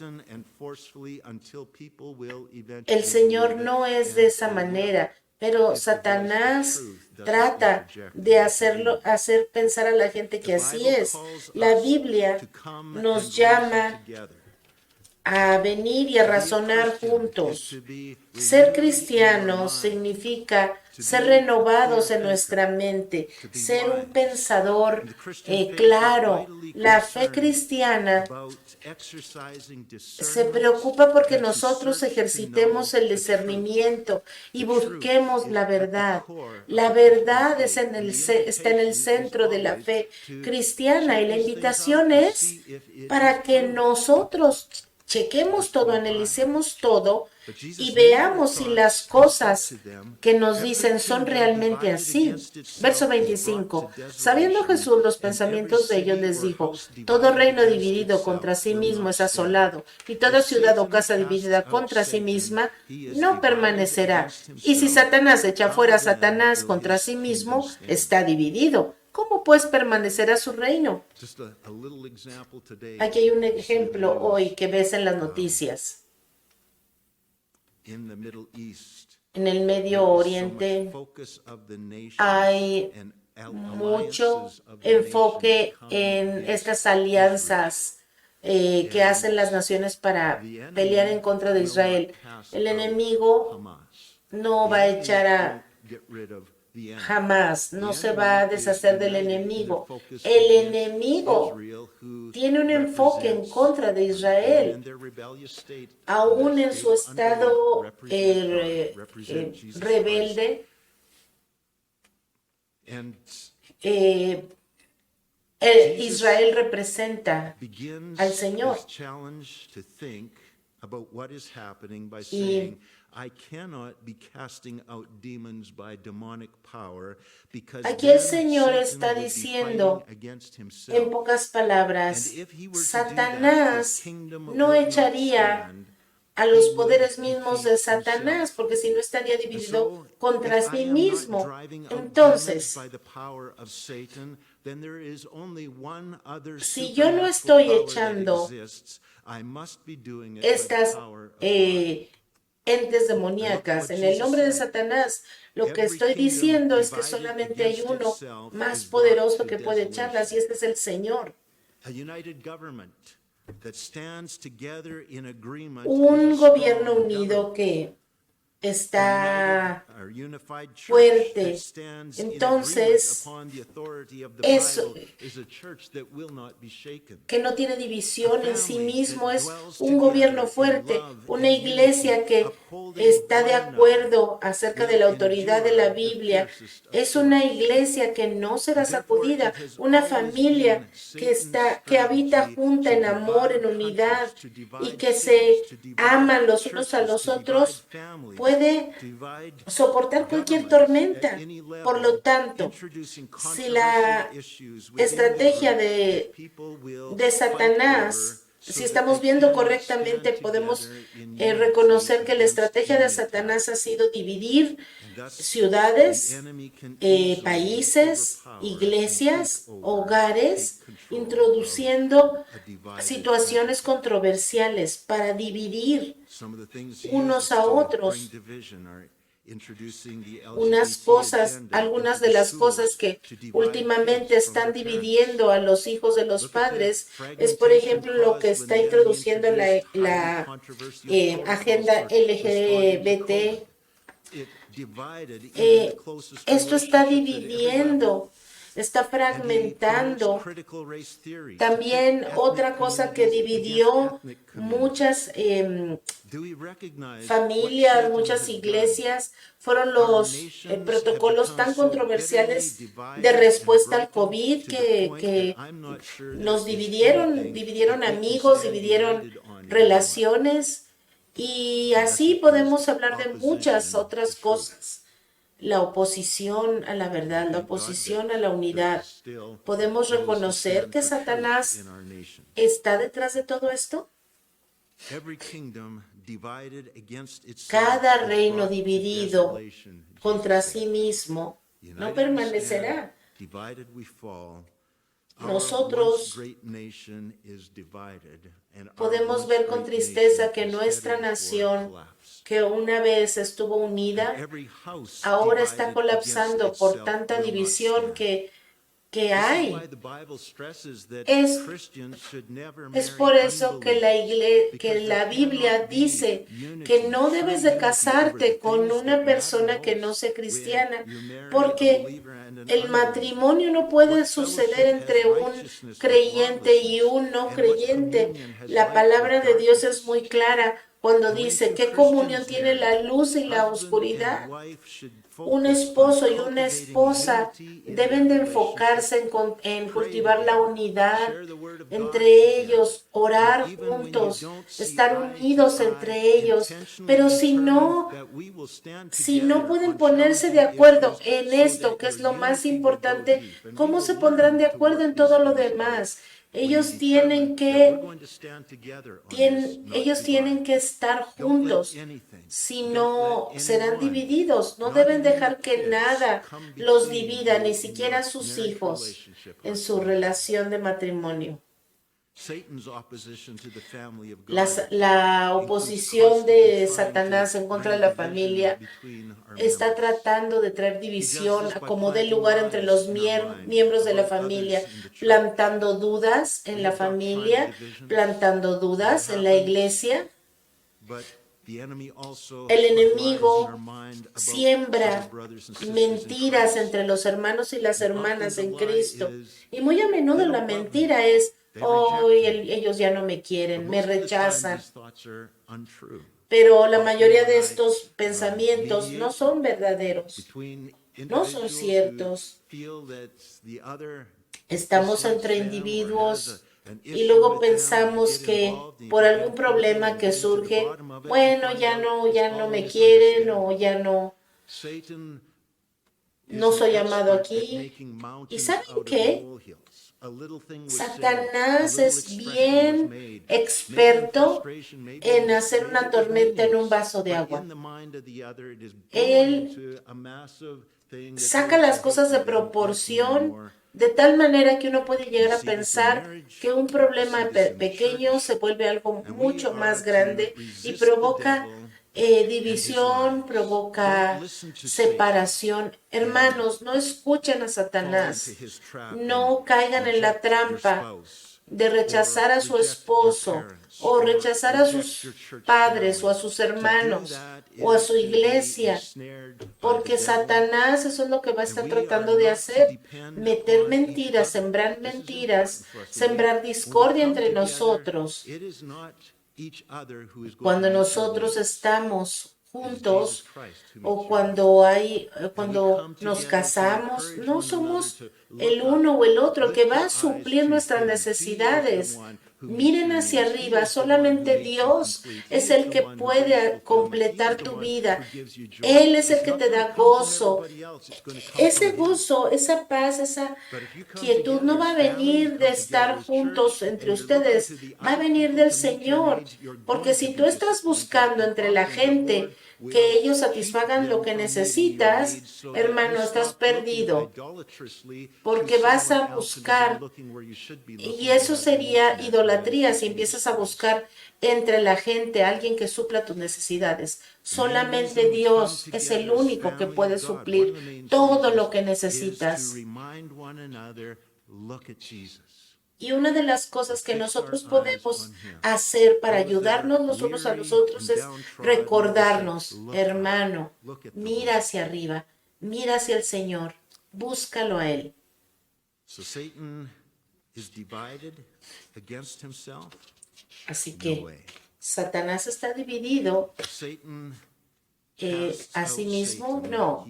Speaker 2: no es de esa manera, pero Satanás trata de hacer pensar a la gente que así es. La Biblia nos llama a venir y a razonar juntos. Ser cristiano significa ser renovados en nuestra mente, ser un pensador claro. La fe cristiana se preocupa porque nosotros ejercitemos el discernimiento y busquemos la verdad. La verdad está en el centro de la fe cristiana y la invitación es para que nosotros chequemos todo, analicemos todo y veamos si las cosas que nos dicen son realmente así. Verso 25. Sabiendo Jesús los pensamientos de ellos, les dijo: todo reino dividido contra sí mismo es asolado, y toda ciudad o casa dividida contra sí misma no permanecerá. Y si Satanás echa fuera a Satanás contra sí mismo, está dividido. ¿Cómo pues permanecerá su reino? Aquí hay un ejemplo hoy que ves en las noticias. En el Medio Oriente hay mucho enfoque en estas alianzas que hacen las naciones para pelear en contra de Israel. El enemigo no va a echar jamás, no se va a deshacer del enemigo. El enemigo tiene un enfoque en contra de Israel, aún en su estado rebelde. Israel representa al Señor. Y aquí el Señor está diciendo, en pocas palabras, Satanás no echaría a los poderes mismos de Satanás, porque si no estaría dividido contra sí mismo. Entonces, si yo no estoy echando estas entes demoníacas en el nombre de Satanás, lo que estoy diciendo es que solamente hay uno más poderoso que puede echarlas, y este es el Señor. Un gobierno unido que está fuerte. Entonces, eso que no tiene división en sí mismo es un gobierno fuerte, una iglesia que está de acuerdo acerca de la autoridad de la Biblia. Es una iglesia que no será sacudida, una familia que habita junta en amor, en unidad, y que se aman los unos a los otros, puede soportar cualquier tormenta. Por lo tanto, si la estrategia de Satanás, si estamos viendo correctamente, podemos reconocer que la estrategia de Satanás ha sido dividir ciudades, países, iglesias, hogares, introduciendo situaciones controversiales para dividir unos a otros. Algunas de las cosas que últimamente están dividiendo a los hijos de los padres es, por ejemplo, lo que está introduciendo la agenda LGBT. Esto está dividiendo, está fragmentando. También otra cosa que dividió muchas familias, muchas iglesias, fueron los protocolos tan controversiales de respuesta al COVID que nos dividieron amigos, dividieron relaciones, y así podemos hablar de muchas otras cosas. La oposición a la verdad, la oposición a la unidad. ¿Podemos reconocer que Satanás está detrás de todo esto? Cada reino dividido contra sí mismo no permanecerá. Nosotros podemos ver con tristeza que nuestra nación, que una vez estuvo unida, ahora está colapsando por tanta división que hay. Es por eso que la Biblia dice que no debes de casarte con una persona que no sea cristiana, porque el matrimonio no puede suceder entre un creyente y un no creyente. La palabra de Dios es muy clara cuando dice: ¿qué comunión tiene la luz y la oscuridad? Un esposo y una esposa deben de enfocarse en cultivar la unidad entre ellos, orar juntos, estar unidos entre ellos. Pero si no pueden ponerse de acuerdo en esto, que es lo más importante, ¿cómo se pondrán de acuerdo en todo lo demás? Ellos tienen que estar juntos, si no serán divididos. No deben dejar que nada los divida, ni siquiera sus hijos, en su relación de matrimonio. La oposición de Satanás en contra de la familia está tratando de traer división, acomodar lugar entre los miembros de la familia, plantando dudas en la familia, plantando dudas en la iglesia. El enemigo siembra mentiras entre los hermanos y las hermanas en Cristo. Y muy a menudo la mentira es: ellos ya no me quieren, me rechazan. Pero la mayoría de estos pensamientos no son verdaderos, no son ciertos. Estamos entre individuos y luego pensamos que por algún problema que surge, bueno, ya no me quieren, o ya no soy amado aquí. ¿Y saben qué? Satanás es bien experto en hacer una tormenta en un vaso de agua. Él saca las cosas de proporción de tal manera que uno puede llegar a pensar que un problema pequeño se vuelve algo mucho más grande y provoca división, provoca separación. Hermanos, no escuchen a Satanás, no caigan en la trampa de rechazar a su esposo o rechazar a sus padres o a sus hermanos o a su iglesia, porque Satanás eso es lo que va a estar tratando de hacer, meter mentiras, sembrar discordia entre nosotros. Cuando nosotros estamos juntos o cuando nos casamos, no somos el uno o el otro que va a suplir nuestras necesidades. Miren hacia arriba, solamente Dios es el que puede completar tu vida. Él es el que te da gozo. Ese gozo, esa paz, esa quietud no va a venir de estar juntos entre ustedes, va a venir del Señor. Porque si tú estás buscando entre la gente que ellos satisfagan lo que necesitas, hermano, estás perdido, porque vas a buscar, y eso sería idolatría si empiezas a buscar entre la gente a alguien que supla tus necesidades. Solamente Dios es el único que puede suplir todo lo que necesitas. Y una de las cosas que nosotros podemos hacer para ayudarnos los unos a los otros es recordarnos, hermano, mira hacia arriba, mira hacia el Señor, búscalo a Él. Así que Satanás está dividido. A sí mismo, no.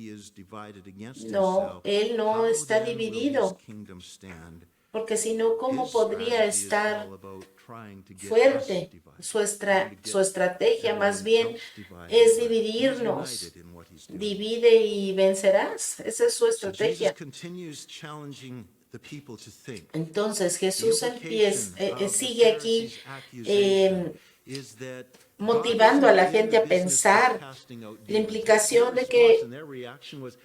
Speaker 2: No, Él no está dividido. Porque si no, ¿cómo podría estar fuerte? Su estrategia más bien es dividirnos. Divide y vencerás. Esa es su estrategia. Entonces Jesús sigue aquí motivando a la gente a pensar. La implicación de que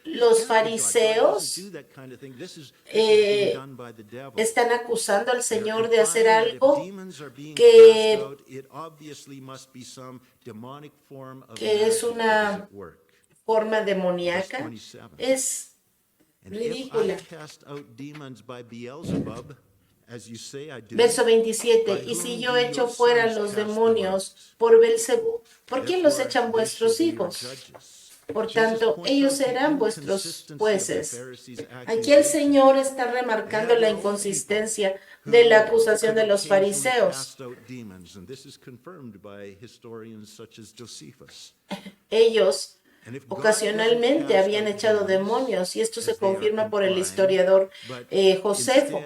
Speaker 2: los fariseos están acusando al Señor de hacer algo que es una forma demoníaca. Es ridícula. Verso 27, y si yo echo fuera los demonios por Belzebú, ¿por quién los echan vuestros hijos? Por tanto, ellos serán vuestros jueces. Aquí el Señor está remarcando la inconsistencia de la acusación de los fariseos. Ellos ocasionalmente habían echado demonios y esto se confirma por el historiador Josefo.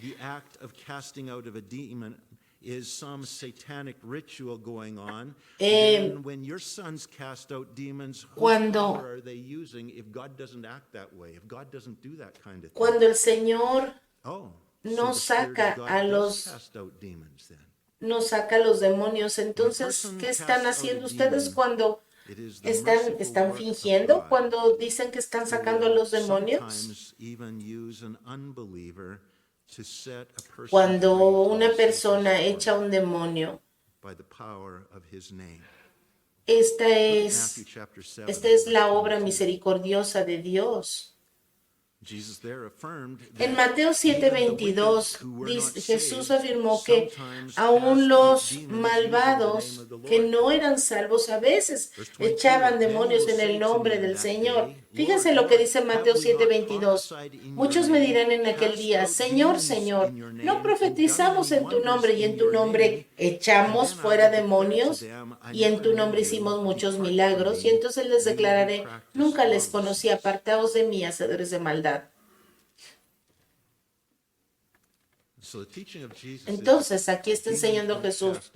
Speaker 3: The act of casting out of a demon is some satanic ritual going on. And when your sons cast out demons, what power are they using if God doesn't act that way? If God doesn't do that kind of thing?
Speaker 2: Cuando el Señor no saca a los demonios, entonces, ¿qué están haciendo ustedes cuando están fingiendo? Cuando dicen que están sacando a los demonios. Cuando una persona echa un demonio, esta es la obra misericordiosa de Dios. En Mateo 7:22, Jesús afirmó que aún los malvados que no eran salvos a veces echaban demonios en el nombre del Señor. Fíjense lo que dice Mateo 7:22. Muchos me dirán en aquel día, Señor, Señor, ¿no profetizamos en tu nombre y en tu nombre echamos fuera demonios y en tu nombre hicimos muchos milagros? Y entonces les declararé, nunca les conocí, apartaos de mí, hacedores de maldad. Entonces, aquí está enseñando Jesús.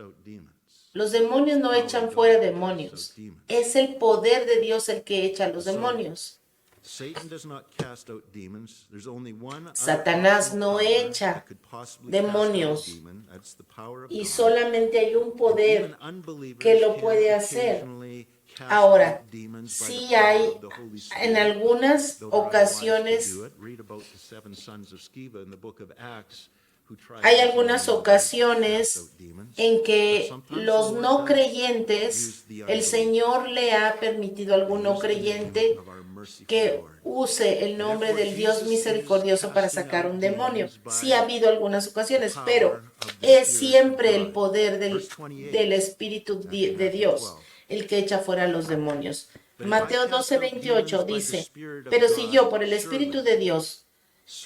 Speaker 2: Los demonios no echan fuera demonios. Es el poder de Dios el que echa a los demonios.
Speaker 3: Satan does not cast out demons. There's only one
Speaker 2: Satanás no
Speaker 3: power
Speaker 2: echa
Speaker 3: that could possibly cast out a
Speaker 2: demonios
Speaker 3: demon. That's the power of
Speaker 2: y
Speaker 3: God.
Speaker 2: solamente hay un poder
Speaker 3: Even unbelievers
Speaker 2: que lo
Speaker 3: can
Speaker 2: puede hacer.
Speaker 3: occasionally cast
Speaker 2: Ahora,
Speaker 3: out demons by the
Speaker 2: sí
Speaker 3: power
Speaker 2: hay
Speaker 3: of the Holy Spirit,
Speaker 2: en algunas
Speaker 3: though they're unwise to
Speaker 2: ocasiones,
Speaker 3: do it. Read about the 7 sons of Sceva in the book of Acts, who tried
Speaker 2: hay
Speaker 3: using
Speaker 2: algunas
Speaker 3: demons to
Speaker 2: ocasiones
Speaker 3: cast out demons.
Speaker 2: en
Speaker 3: But
Speaker 2: que
Speaker 3: sometimes
Speaker 2: los
Speaker 3: the Lord
Speaker 2: no
Speaker 3: does
Speaker 2: creyentes,
Speaker 3: use the
Speaker 2: el
Speaker 3: unbelievers.
Speaker 2: Señor le ha permitido a algún no
Speaker 3: Use the name
Speaker 2: creyente
Speaker 3: of our merciful
Speaker 2: que
Speaker 3: Lord.
Speaker 2: use el nombre
Speaker 3: Therefore,
Speaker 2: del Dios
Speaker 3: Jesus
Speaker 2: misericordioso
Speaker 3: is
Speaker 2: para
Speaker 3: casting
Speaker 2: sacar
Speaker 3: out
Speaker 2: un demonio.
Speaker 3: demons by
Speaker 2: Sí ha habido algunas ocasiones,
Speaker 3: the
Speaker 2: pero
Speaker 3: power of the
Speaker 2: es
Speaker 3: Spirit
Speaker 2: siempre
Speaker 3: of
Speaker 2: el
Speaker 3: God.
Speaker 2: poder
Speaker 3: Verse 28,
Speaker 2: del Espíritu
Speaker 3: Matthew
Speaker 2: de Dios
Speaker 3: 12.
Speaker 2: el que echa fuera a los demonios.
Speaker 3: But if I
Speaker 2: Mateo
Speaker 3: cast
Speaker 2: 12,
Speaker 3: out
Speaker 2: 28
Speaker 3: demons by the
Speaker 2: dice,
Speaker 3: Spirit of
Speaker 2: pero si
Speaker 3: God,
Speaker 2: yo por el Espíritu
Speaker 3: surely,
Speaker 2: de Dios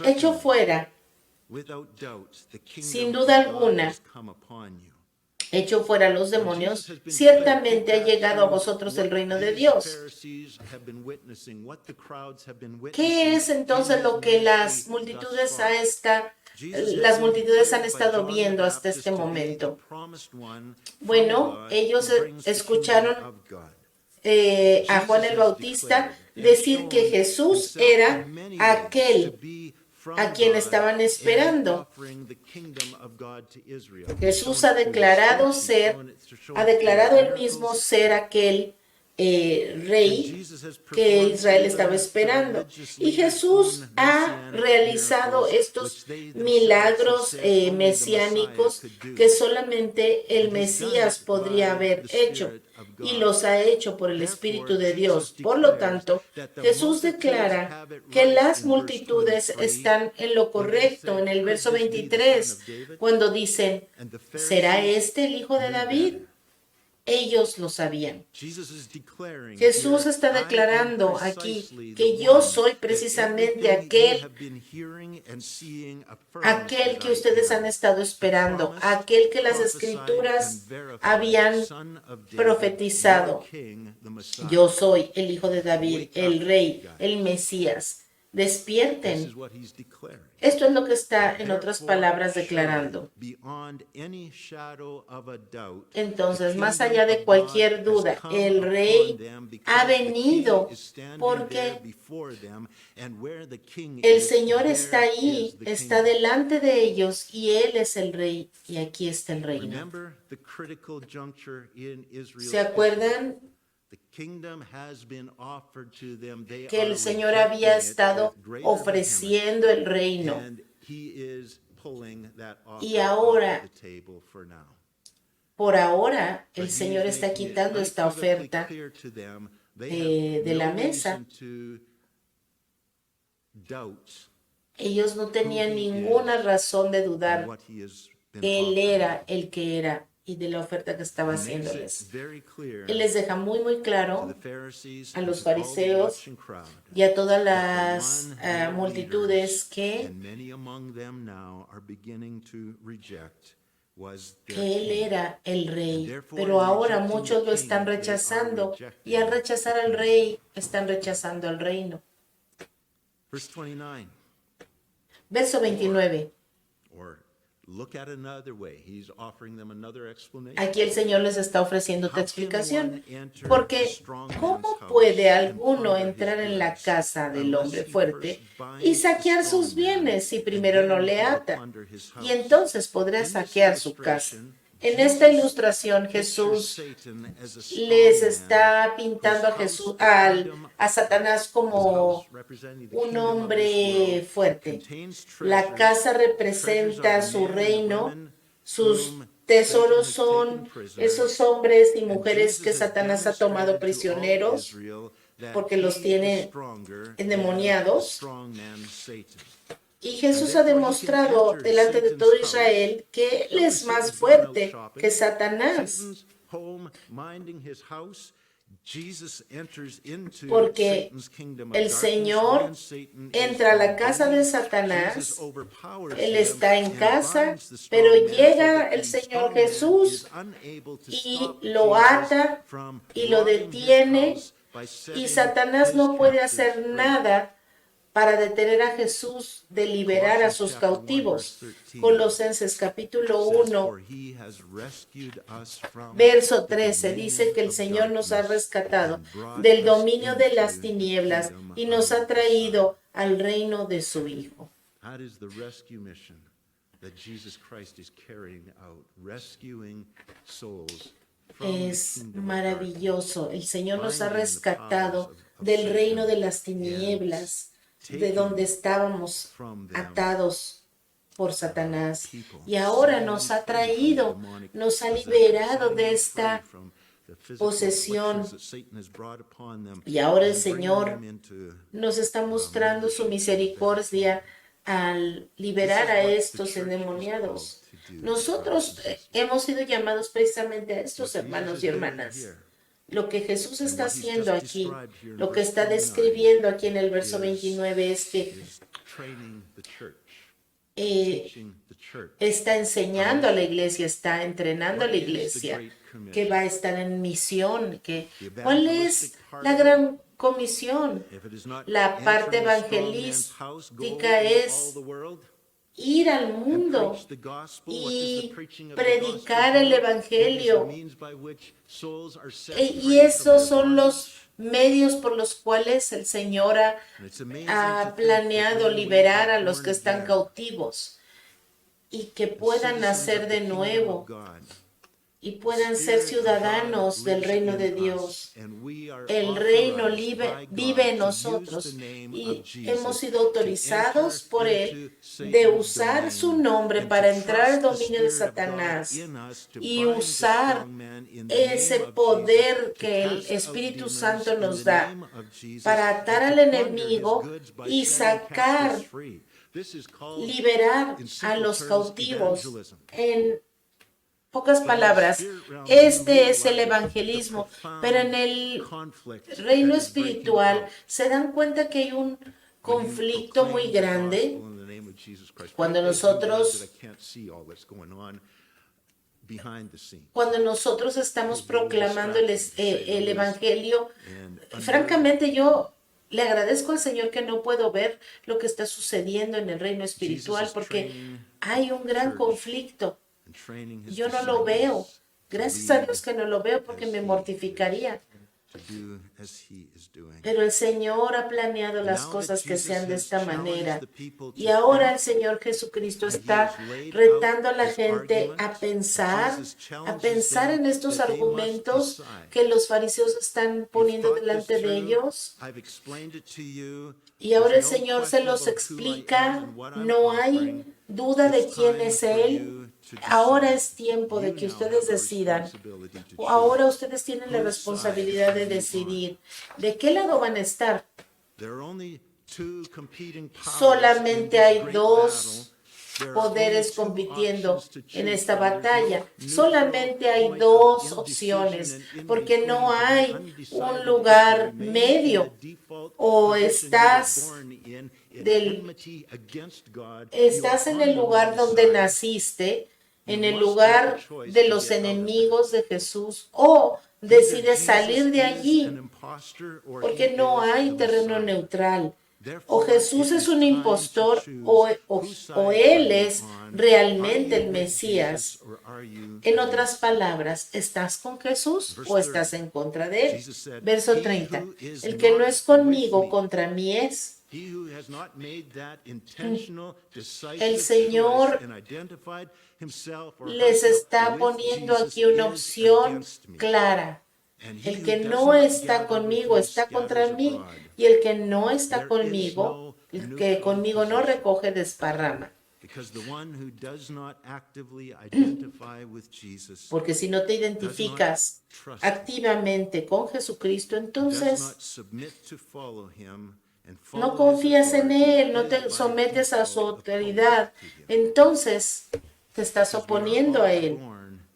Speaker 2: echo
Speaker 3: certainly,
Speaker 2: fuera,
Speaker 3: without doubt, the
Speaker 2: sin
Speaker 3: kingdom
Speaker 2: duda
Speaker 3: of God
Speaker 2: alguna,
Speaker 3: has come upon you.
Speaker 2: echo fuera a los demonios, ciertamente ha llegado a vosotros el reino de Dios. ¿Qué es entonces lo que las multitudes han estado viendo hasta este momento? Bueno, ellos escucharon a Juan el Bautista decir que Jesús era aquel a quien estaban esperando. Jesús ha declarado él mismo ser aquel rey que Israel estaba esperando. Y Jesús ha realizado estos milagros mesiánicos que solamente el Mesías podría haber hecho. Y los ha hecho por el Espíritu de Dios. Por lo tanto, Jesús declara que las multitudes están en lo correcto en el verso 23, cuando dicen, ¿será este el hijo de David? Ellos lo sabían. Jesús está declarando aquí que yo soy precisamente aquel que ustedes han estado esperando, aquel que las Escrituras habían profetizado. Yo soy el hijo de David, el rey, el Mesías. Despierten. Esto es lo que está, en otras palabras, declarando. Entonces, más allá de cualquier duda, el rey ha venido porque el Señor está ahí, está delante de ellos y Él es el rey y aquí está el reino. ¿Se acuerdan que el Señor había estado ofreciendo el reino? Y ahora, por ahora, el Señor está quitando esta oferta de la mesa. Ellos no tenían ninguna razón de dudar que Él era el que era y de la oferta que estaba haciéndoles. Él les deja muy, muy claro a los fariseos y a todas las multitudes que Él era el rey, pero ahora muchos lo están rechazando y al rechazar al rey, están rechazando al reino. Verso 29. Aquí el Señor les está ofreciendo otra explicación, porque ¿cómo puede alguno entrar en la casa del hombre fuerte y saquear sus bienes si primero no le ata? Y entonces podrá saquear su casa. En esta ilustración Jesús les está pintando a Satanás como un hombre fuerte. La casa representa su reino, sus tesoros son esos hombres y mujeres que Satanás ha tomado prisioneros porque los tiene endemoniados. Y Jesús ha demostrado delante de todo Israel que Él es más fuerte que Satanás. Porque el Señor entra a la casa de Satanás, Él está en casa, pero llega el Señor Jesús y lo ata y lo detiene y Satanás no puede hacer nada para detener a Jesús de liberar a sus cautivos. Colosenses capítulo 1, verso 13 dice que el Señor nos ha rescatado del dominio de las tinieblas y nos ha traído al reino de su Hijo.
Speaker 3: That is the rescue mission that Jesus Christ is carrying out, rescuing souls from the
Speaker 2: Es
Speaker 3: kingdom of
Speaker 2: maravilloso. El Señor nos ha rescatado del reino de las tinieblas, de donde estábamos atados por Satanás. Y ahora nos ha traído, nos ha liberado de esta posesión. Y ahora el Señor nos está mostrando su misericordia al liberar a estos endemoniados. Nosotros hemos sido llamados precisamente a estos hermanos y hermanas. Lo que Jesús está haciendo aquí, lo que está describiendo aquí en el verso 29 es que está enseñando a la iglesia, está entrenando a la iglesia, que va a estar en misión. ¿Cuál es la gran comisión? La parte evangelística es ir al mundo y predicar el evangelio. Y esos son los medios por los cuales el Señor ha planeado liberar a los que están cautivos y que puedan nacer de nuevo y puedan ser ciudadanos del reino de Dios. El reino vive en nosotros y hemos sido autorizados por Él de usar su nombre para entrar al dominio de Satanás y usar ese poder que el Espíritu Santo nos da para atar al enemigo y sacar, liberar a los cautivos. En pocas palabras, este es el evangelismo, pero en el reino espiritual se dan cuenta que hay un conflicto muy grande cuando nosotros estamos proclamando el evangelio. Francamente, yo le agradezco al Señor que no puedo ver lo que está sucediendo en el reino espiritual porque hay un gran conflicto. Yo no lo veo. Gracias a Dios que no lo veo porque me mortificaría. Pero el Señor ha planeado las cosas que sean de esta manera. Y ahora el Señor Jesucristo está retando a la gente a pensar en estos argumentos que los fariseos están poniendo delante de ellos. Y ahora el Señor se los explica. No hay duda de quién es Él. Ahora es tiempo de que ustedes decidan. Ahora ustedes tienen la responsabilidad de decidir de qué lado van a estar. Solamente hay dos poderes compitiendo en esta batalla. Solamente hay dos opciones, porque no hay un lugar medio. O estás en el lugar donde naciste, en el lugar de los enemigos de Jesús, o decides salir de allí, porque no hay terreno neutral. O Jesús es un impostor o Él es realmente el Mesías. En otras palabras, ¿estás con Jesús o estás en contra de Él? Verso 30. El que no es conmigo, contra mí es. El Señor les está poniendo aquí una opción clara. El que no está conmigo está contra mí, y el que no está conmigo, el que conmigo no recoge, desparrama. Porque si no te identificas activamente con Jesucristo, entonces no confías en Él, no te sometes a su autoridad, entonces te estás oponiendo a Él,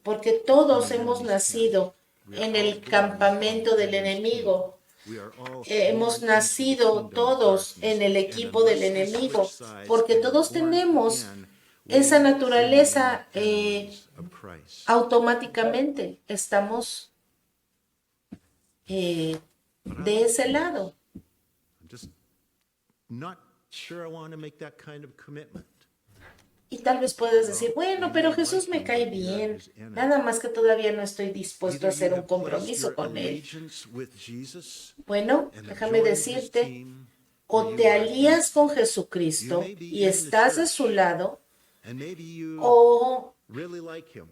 Speaker 2: porque todos hemos nacido en el campamento del enemigo. Hemos nacido todos en el equipo del enemigo, porque todos tenemos esa naturaleza. Automáticamente estamos de ese lado.
Speaker 3: sure I want to make that kind of commitment.
Speaker 2: Y tal vez puedas decir, bueno, pero Jesús me cae bien, nada más que todavía no estoy dispuesto a
Speaker 3: Either
Speaker 2: hacer
Speaker 3: you
Speaker 2: un
Speaker 3: have placed
Speaker 2: compromiso
Speaker 3: your
Speaker 2: con Él.
Speaker 3: allegiance with Jesus
Speaker 2: Bueno,
Speaker 3: and the
Speaker 2: déjame
Speaker 3: joy of his
Speaker 2: decirte,
Speaker 3: team,
Speaker 2: o
Speaker 3: or
Speaker 2: te
Speaker 3: you are
Speaker 2: alías
Speaker 3: against
Speaker 2: con
Speaker 3: it.
Speaker 2: Jesucristo
Speaker 3: You may be
Speaker 2: y
Speaker 3: in the
Speaker 2: estás de
Speaker 3: church,
Speaker 2: su lado,
Speaker 3: and maybe you
Speaker 2: o
Speaker 3: really like him.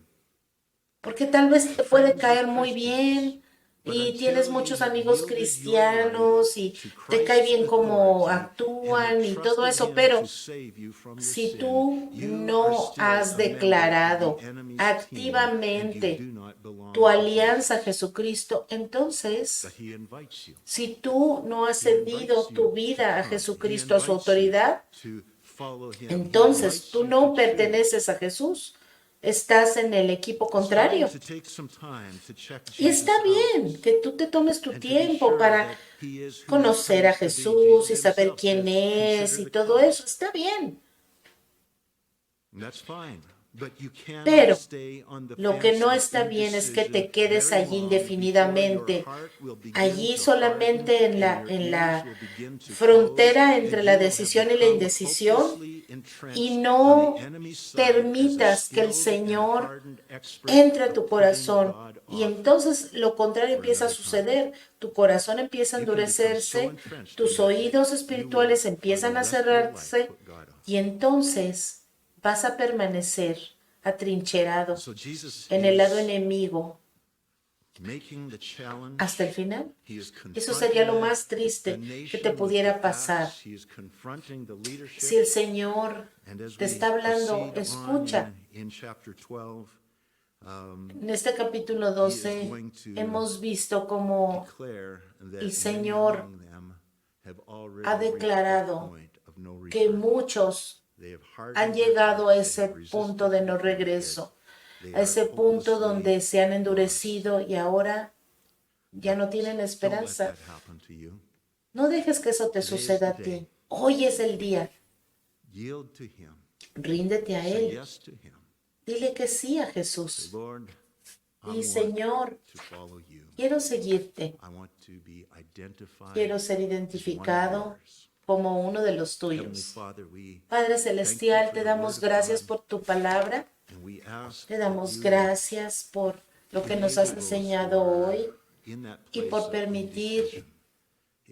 Speaker 2: porque tal vez te puede
Speaker 3: Friends
Speaker 2: caer
Speaker 3: with
Speaker 2: muy bien
Speaker 3: But
Speaker 2: y
Speaker 3: until
Speaker 2: tienes
Speaker 3: you
Speaker 2: muchos
Speaker 3: have
Speaker 2: amigos
Speaker 3: yielded your
Speaker 2: cristianos y
Speaker 3: life to
Speaker 2: te cae
Speaker 3: Christ's
Speaker 2: bien cómo
Speaker 3: authority
Speaker 2: actúan
Speaker 3: and
Speaker 2: y
Speaker 3: have
Speaker 2: todo
Speaker 3: trusted
Speaker 2: eso,
Speaker 3: him
Speaker 2: pero
Speaker 3: to save you from your
Speaker 2: si
Speaker 3: sin,
Speaker 2: tú
Speaker 3: you are
Speaker 2: no
Speaker 3: still
Speaker 2: has
Speaker 3: a member of
Speaker 2: declarado
Speaker 3: the enemy's team, and you
Speaker 2: activamente
Speaker 3: do not belong
Speaker 2: tu
Speaker 3: to
Speaker 2: alianza a
Speaker 3: Jesus.
Speaker 2: Jesucristo, entonces,
Speaker 3: But he invites you.
Speaker 2: si tú no has
Speaker 3: He invites
Speaker 2: cedido tu
Speaker 3: you
Speaker 2: vida a
Speaker 3: to come. He
Speaker 2: Jesucristo, a su
Speaker 3: invites you
Speaker 2: autoridad,
Speaker 3: to follow him. He
Speaker 2: entonces
Speaker 3: invites
Speaker 2: tú
Speaker 3: you
Speaker 2: no
Speaker 3: to
Speaker 2: perteneces
Speaker 3: choose.
Speaker 2: a Jesús, estás en el equipo
Speaker 3: It's fine
Speaker 2: contrario.
Speaker 3: to take some time to check
Speaker 2: Y está
Speaker 3: Jesus out
Speaker 2: bien que tú te tomes tu
Speaker 3: and to be
Speaker 2: tiempo
Speaker 3: sure
Speaker 2: para
Speaker 3: that he is who he
Speaker 2: conocer a
Speaker 3: claims to be.
Speaker 2: Jesús
Speaker 3: Jesus
Speaker 2: y saber
Speaker 3: himself
Speaker 2: quién
Speaker 3: says,
Speaker 2: es
Speaker 3: "Consider
Speaker 2: y
Speaker 3: the
Speaker 2: todo
Speaker 3: cost."
Speaker 2: eso, está bien.
Speaker 3: And that's fine. But you cannot
Speaker 2: Pero
Speaker 3: stay on the
Speaker 2: lo que
Speaker 3: fence
Speaker 2: no
Speaker 3: of
Speaker 2: está bien es que te
Speaker 3: indecision
Speaker 2: quedes
Speaker 3: very
Speaker 2: allí
Speaker 3: long before your
Speaker 2: indefinidamente,
Speaker 3: heart will begin
Speaker 2: allí
Speaker 3: to
Speaker 2: solamente
Speaker 3: harden
Speaker 2: en
Speaker 3: and your
Speaker 2: en
Speaker 3: ears
Speaker 2: la
Speaker 3: will begin to
Speaker 2: frontera
Speaker 3: close,
Speaker 2: entre
Speaker 3: and
Speaker 2: la
Speaker 3: you will have
Speaker 2: decisión y la
Speaker 3: become
Speaker 2: indecisión,
Speaker 3: hopelessly
Speaker 2: y
Speaker 3: entrenched
Speaker 2: no
Speaker 3: on the enemy's side as a
Speaker 2: permitas que el
Speaker 3: skilled and
Speaker 2: Señor
Speaker 3: hardened expert
Speaker 2: entre a
Speaker 3: of
Speaker 2: tu
Speaker 3: putting
Speaker 2: corazón.
Speaker 3: God
Speaker 2: Y
Speaker 3: off
Speaker 2: entonces lo contrario
Speaker 3: for
Speaker 2: empieza a
Speaker 3: another time.
Speaker 2: suceder. Tu corazón empieza a
Speaker 3: You can become so
Speaker 2: endurecerse,
Speaker 3: entrenched in
Speaker 2: tus
Speaker 3: that,
Speaker 2: oídos
Speaker 3: you will,
Speaker 2: espirituales
Speaker 3: for the
Speaker 2: empiezan a
Speaker 3: rest of your life,
Speaker 2: cerrarse
Speaker 3: put God off.
Speaker 2: y entonces vas a permanecer atrincherado
Speaker 3: So Jesus
Speaker 2: en el lado
Speaker 3: is
Speaker 2: enemigo
Speaker 3: making the challenge.
Speaker 2: hasta el final.
Speaker 3: He is
Speaker 2: Eso sería lo
Speaker 3: confronting
Speaker 2: más
Speaker 3: the
Speaker 2: triste que te
Speaker 3: nation with
Speaker 2: pudiera
Speaker 3: the
Speaker 2: pasar.
Speaker 3: facts. He is confronting the leadership.
Speaker 2: Si el Señor
Speaker 3: And as
Speaker 2: te
Speaker 3: we
Speaker 2: está hablando,
Speaker 3: proceed
Speaker 2: escucha.
Speaker 3: on in chapter 12,
Speaker 2: En este capítulo 12 hemos visto cómo
Speaker 3: declare that
Speaker 2: el
Speaker 3: many
Speaker 2: Señor
Speaker 3: among them have already
Speaker 2: ha
Speaker 3: reached the
Speaker 2: declarado
Speaker 3: point of no
Speaker 2: que
Speaker 3: return.
Speaker 2: muchos
Speaker 3: They have hardened
Speaker 2: han
Speaker 3: their
Speaker 2: llegado a
Speaker 3: hearts, they
Speaker 2: ese
Speaker 3: have
Speaker 2: punto de
Speaker 3: resisted
Speaker 2: no
Speaker 3: the commandment.
Speaker 2: regreso,
Speaker 3: They
Speaker 2: a
Speaker 3: are
Speaker 2: ese punto donde
Speaker 3: hopelessly
Speaker 2: se han
Speaker 3: lost.
Speaker 2: endurecido y ahora ya no tienen
Speaker 3: Don't let
Speaker 2: esperanza.
Speaker 3: that happen to you.
Speaker 2: No dejes que eso te
Speaker 3: Today is
Speaker 2: suceda a
Speaker 3: the
Speaker 2: ti.
Speaker 3: day.
Speaker 2: Hoy es el día.
Speaker 3: Yield to him.
Speaker 2: Ríndete a
Speaker 3: Say
Speaker 2: Él.
Speaker 3: yes to him.
Speaker 2: Dile que sí a
Speaker 3: Say,
Speaker 2: Jesús.
Speaker 3: Lord, I
Speaker 2: Y
Speaker 3: want
Speaker 2: Señor,
Speaker 3: to follow you.
Speaker 2: quiero seguirte.
Speaker 3: I want to be identified
Speaker 2: Quiero ser
Speaker 3: as one of
Speaker 2: identificado
Speaker 3: yours.
Speaker 2: como uno de los
Speaker 3: Heavenly
Speaker 2: tuyos.
Speaker 3: Father, we
Speaker 2: Padre
Speaker 3: thank you
Speaker 2: Celestial,
Speaker 3: for
Speaker 2: te
Speaker 3: the
Speaker 2: damos
Speaker 3: word of
Speaker 2: gracias
Speaker 3: God,
Speaker 2: por tu palabra.
Speaker 3: and we ask
Speaker 2: Te
Speaker 3: that
Speaker 2: damos
Speaker 3: you
Speaker 2: gracias por lo que nos has
Speaker 3: enable those
Speaker 2: enseñado
Speaker 3: who are
Speaker 2: hoy
Speaker 3: in that
Speaker 2: y
Speaker 3: place
Speaker 2: por
Speaker 3: of
Speaker 2: permitir
Speaker 3: indecision.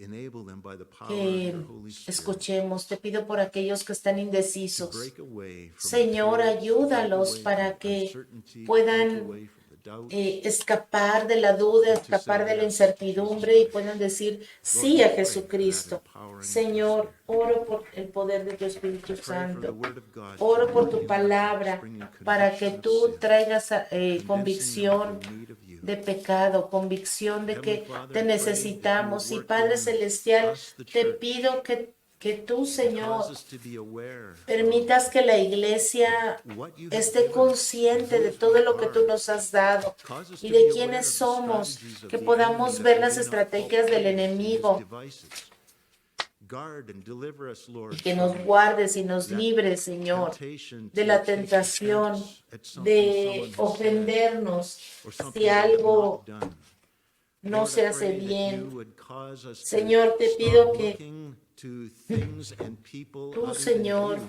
Speaker 3: Enable them by the power of
Speaker 2: que
Speaker 3: your Holy Spirit
Speaker 2: escuchemos. Te pido por aquellos que están
Speaker 3: to
Speaker 2: indecisos.
Speaker 3: break away from
Speaker 2: Señor,
Speaker 3: fears,
Speaker 2: ayúdalos
Speaker 3: break away
Speaker 2: para
Speaker 3: from
Speaker 2: que
Speaker 3: uncertainty,
Speaker 2: puedan
Speaker 3: break away from the doubts.
Speaker 2: Escapar de la duda, escapar de la incertidumbre y puedan decir sí a Jesucristo. Señor, oro por el poder de tu Espíritu Santo. Oro por tu palabra para que tú traigas convicción de pecado, convicción de que te necesitamos. Y Padre Celestial, te pido que tú, Señor, permitas que la iglesia esté consciente de todo lo que tú nos has dado y de quiénes somos, que podamos ver las estrategias del enemigo y que nos guardes y nos libres, Señor, de la tentación de ofendernos si algo no se hace bien. Señor, te pido que tú, Señor,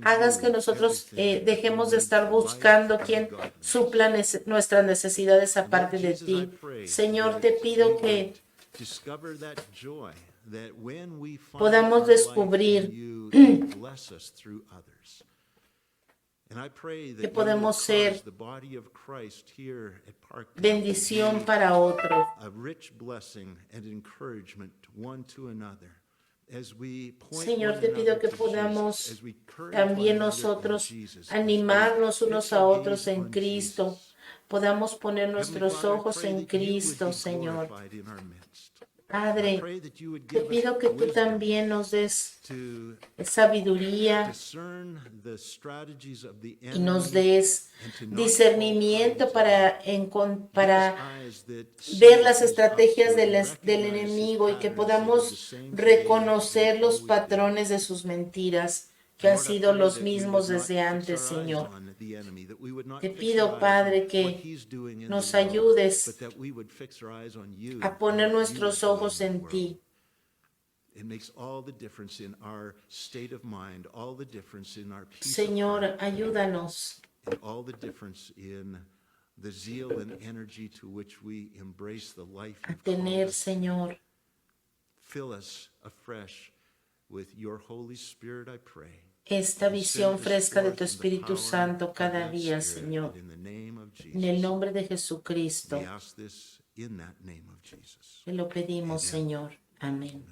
Speaker 2: hagas que nosotros dejemos de estar buscando quien supla nuestras necesidades aparte de ti. Señor, te pido que podamos descubrir que podemos ser bendición para otros. Señor, te pido que podamos también nosotros animarnos unos a otros en Cristo. Podamos poner nuestros ojos en Cristo, Señor. Padre, te pido que tú también nos des sabiduría y nos des discernimiento para ver las estrategias del enemigo y que podamos reconocer los patrones de sus mentiras, que han sido los mismos desde antes, Señor. Te pido, Padre, que nos ayudes a poner nuestros ojos en ti
Speaker 3: It makes all the difference in our state of mind, all the difference in our peace of
Speaker 2: Señor,
Speaker 3: heart,
Speaker 2: ayúdanos
Speaker 3: and all the difference in the zeal and energy to which we embrace the life
Speaker 2: a
Speaker 3: you've called
Speaker 2: tener,
Speaker 3: us.
Speaker 2: Señor,
Speaker 3: Fill us afresh with your Holy Spirit, I pray.
Speaker 2: esta visión
Speaker 3: Send us
Speaker 2: fresca de
Speaker 3: forth
Speaker 2: tu
Speaker 3: in the
Speaker 2: Espíritu
Speaker 3: power
Speaker 2: Santo
Speaker 3: of
Speaker 2: cada
Speaker 3: that
Speaker 2: día,
Speaker 3: Spirit,
Speaker 2: Señor.
Speaker 3: and in the name of
Speaker 2: En el
Speaker 3: Jesus.
Speaker 2: nombre de Jesucristo,
Speaker 3: We ask this in that name of Jesus.
Speaker 2: te lo pedimos, Señor. Amén.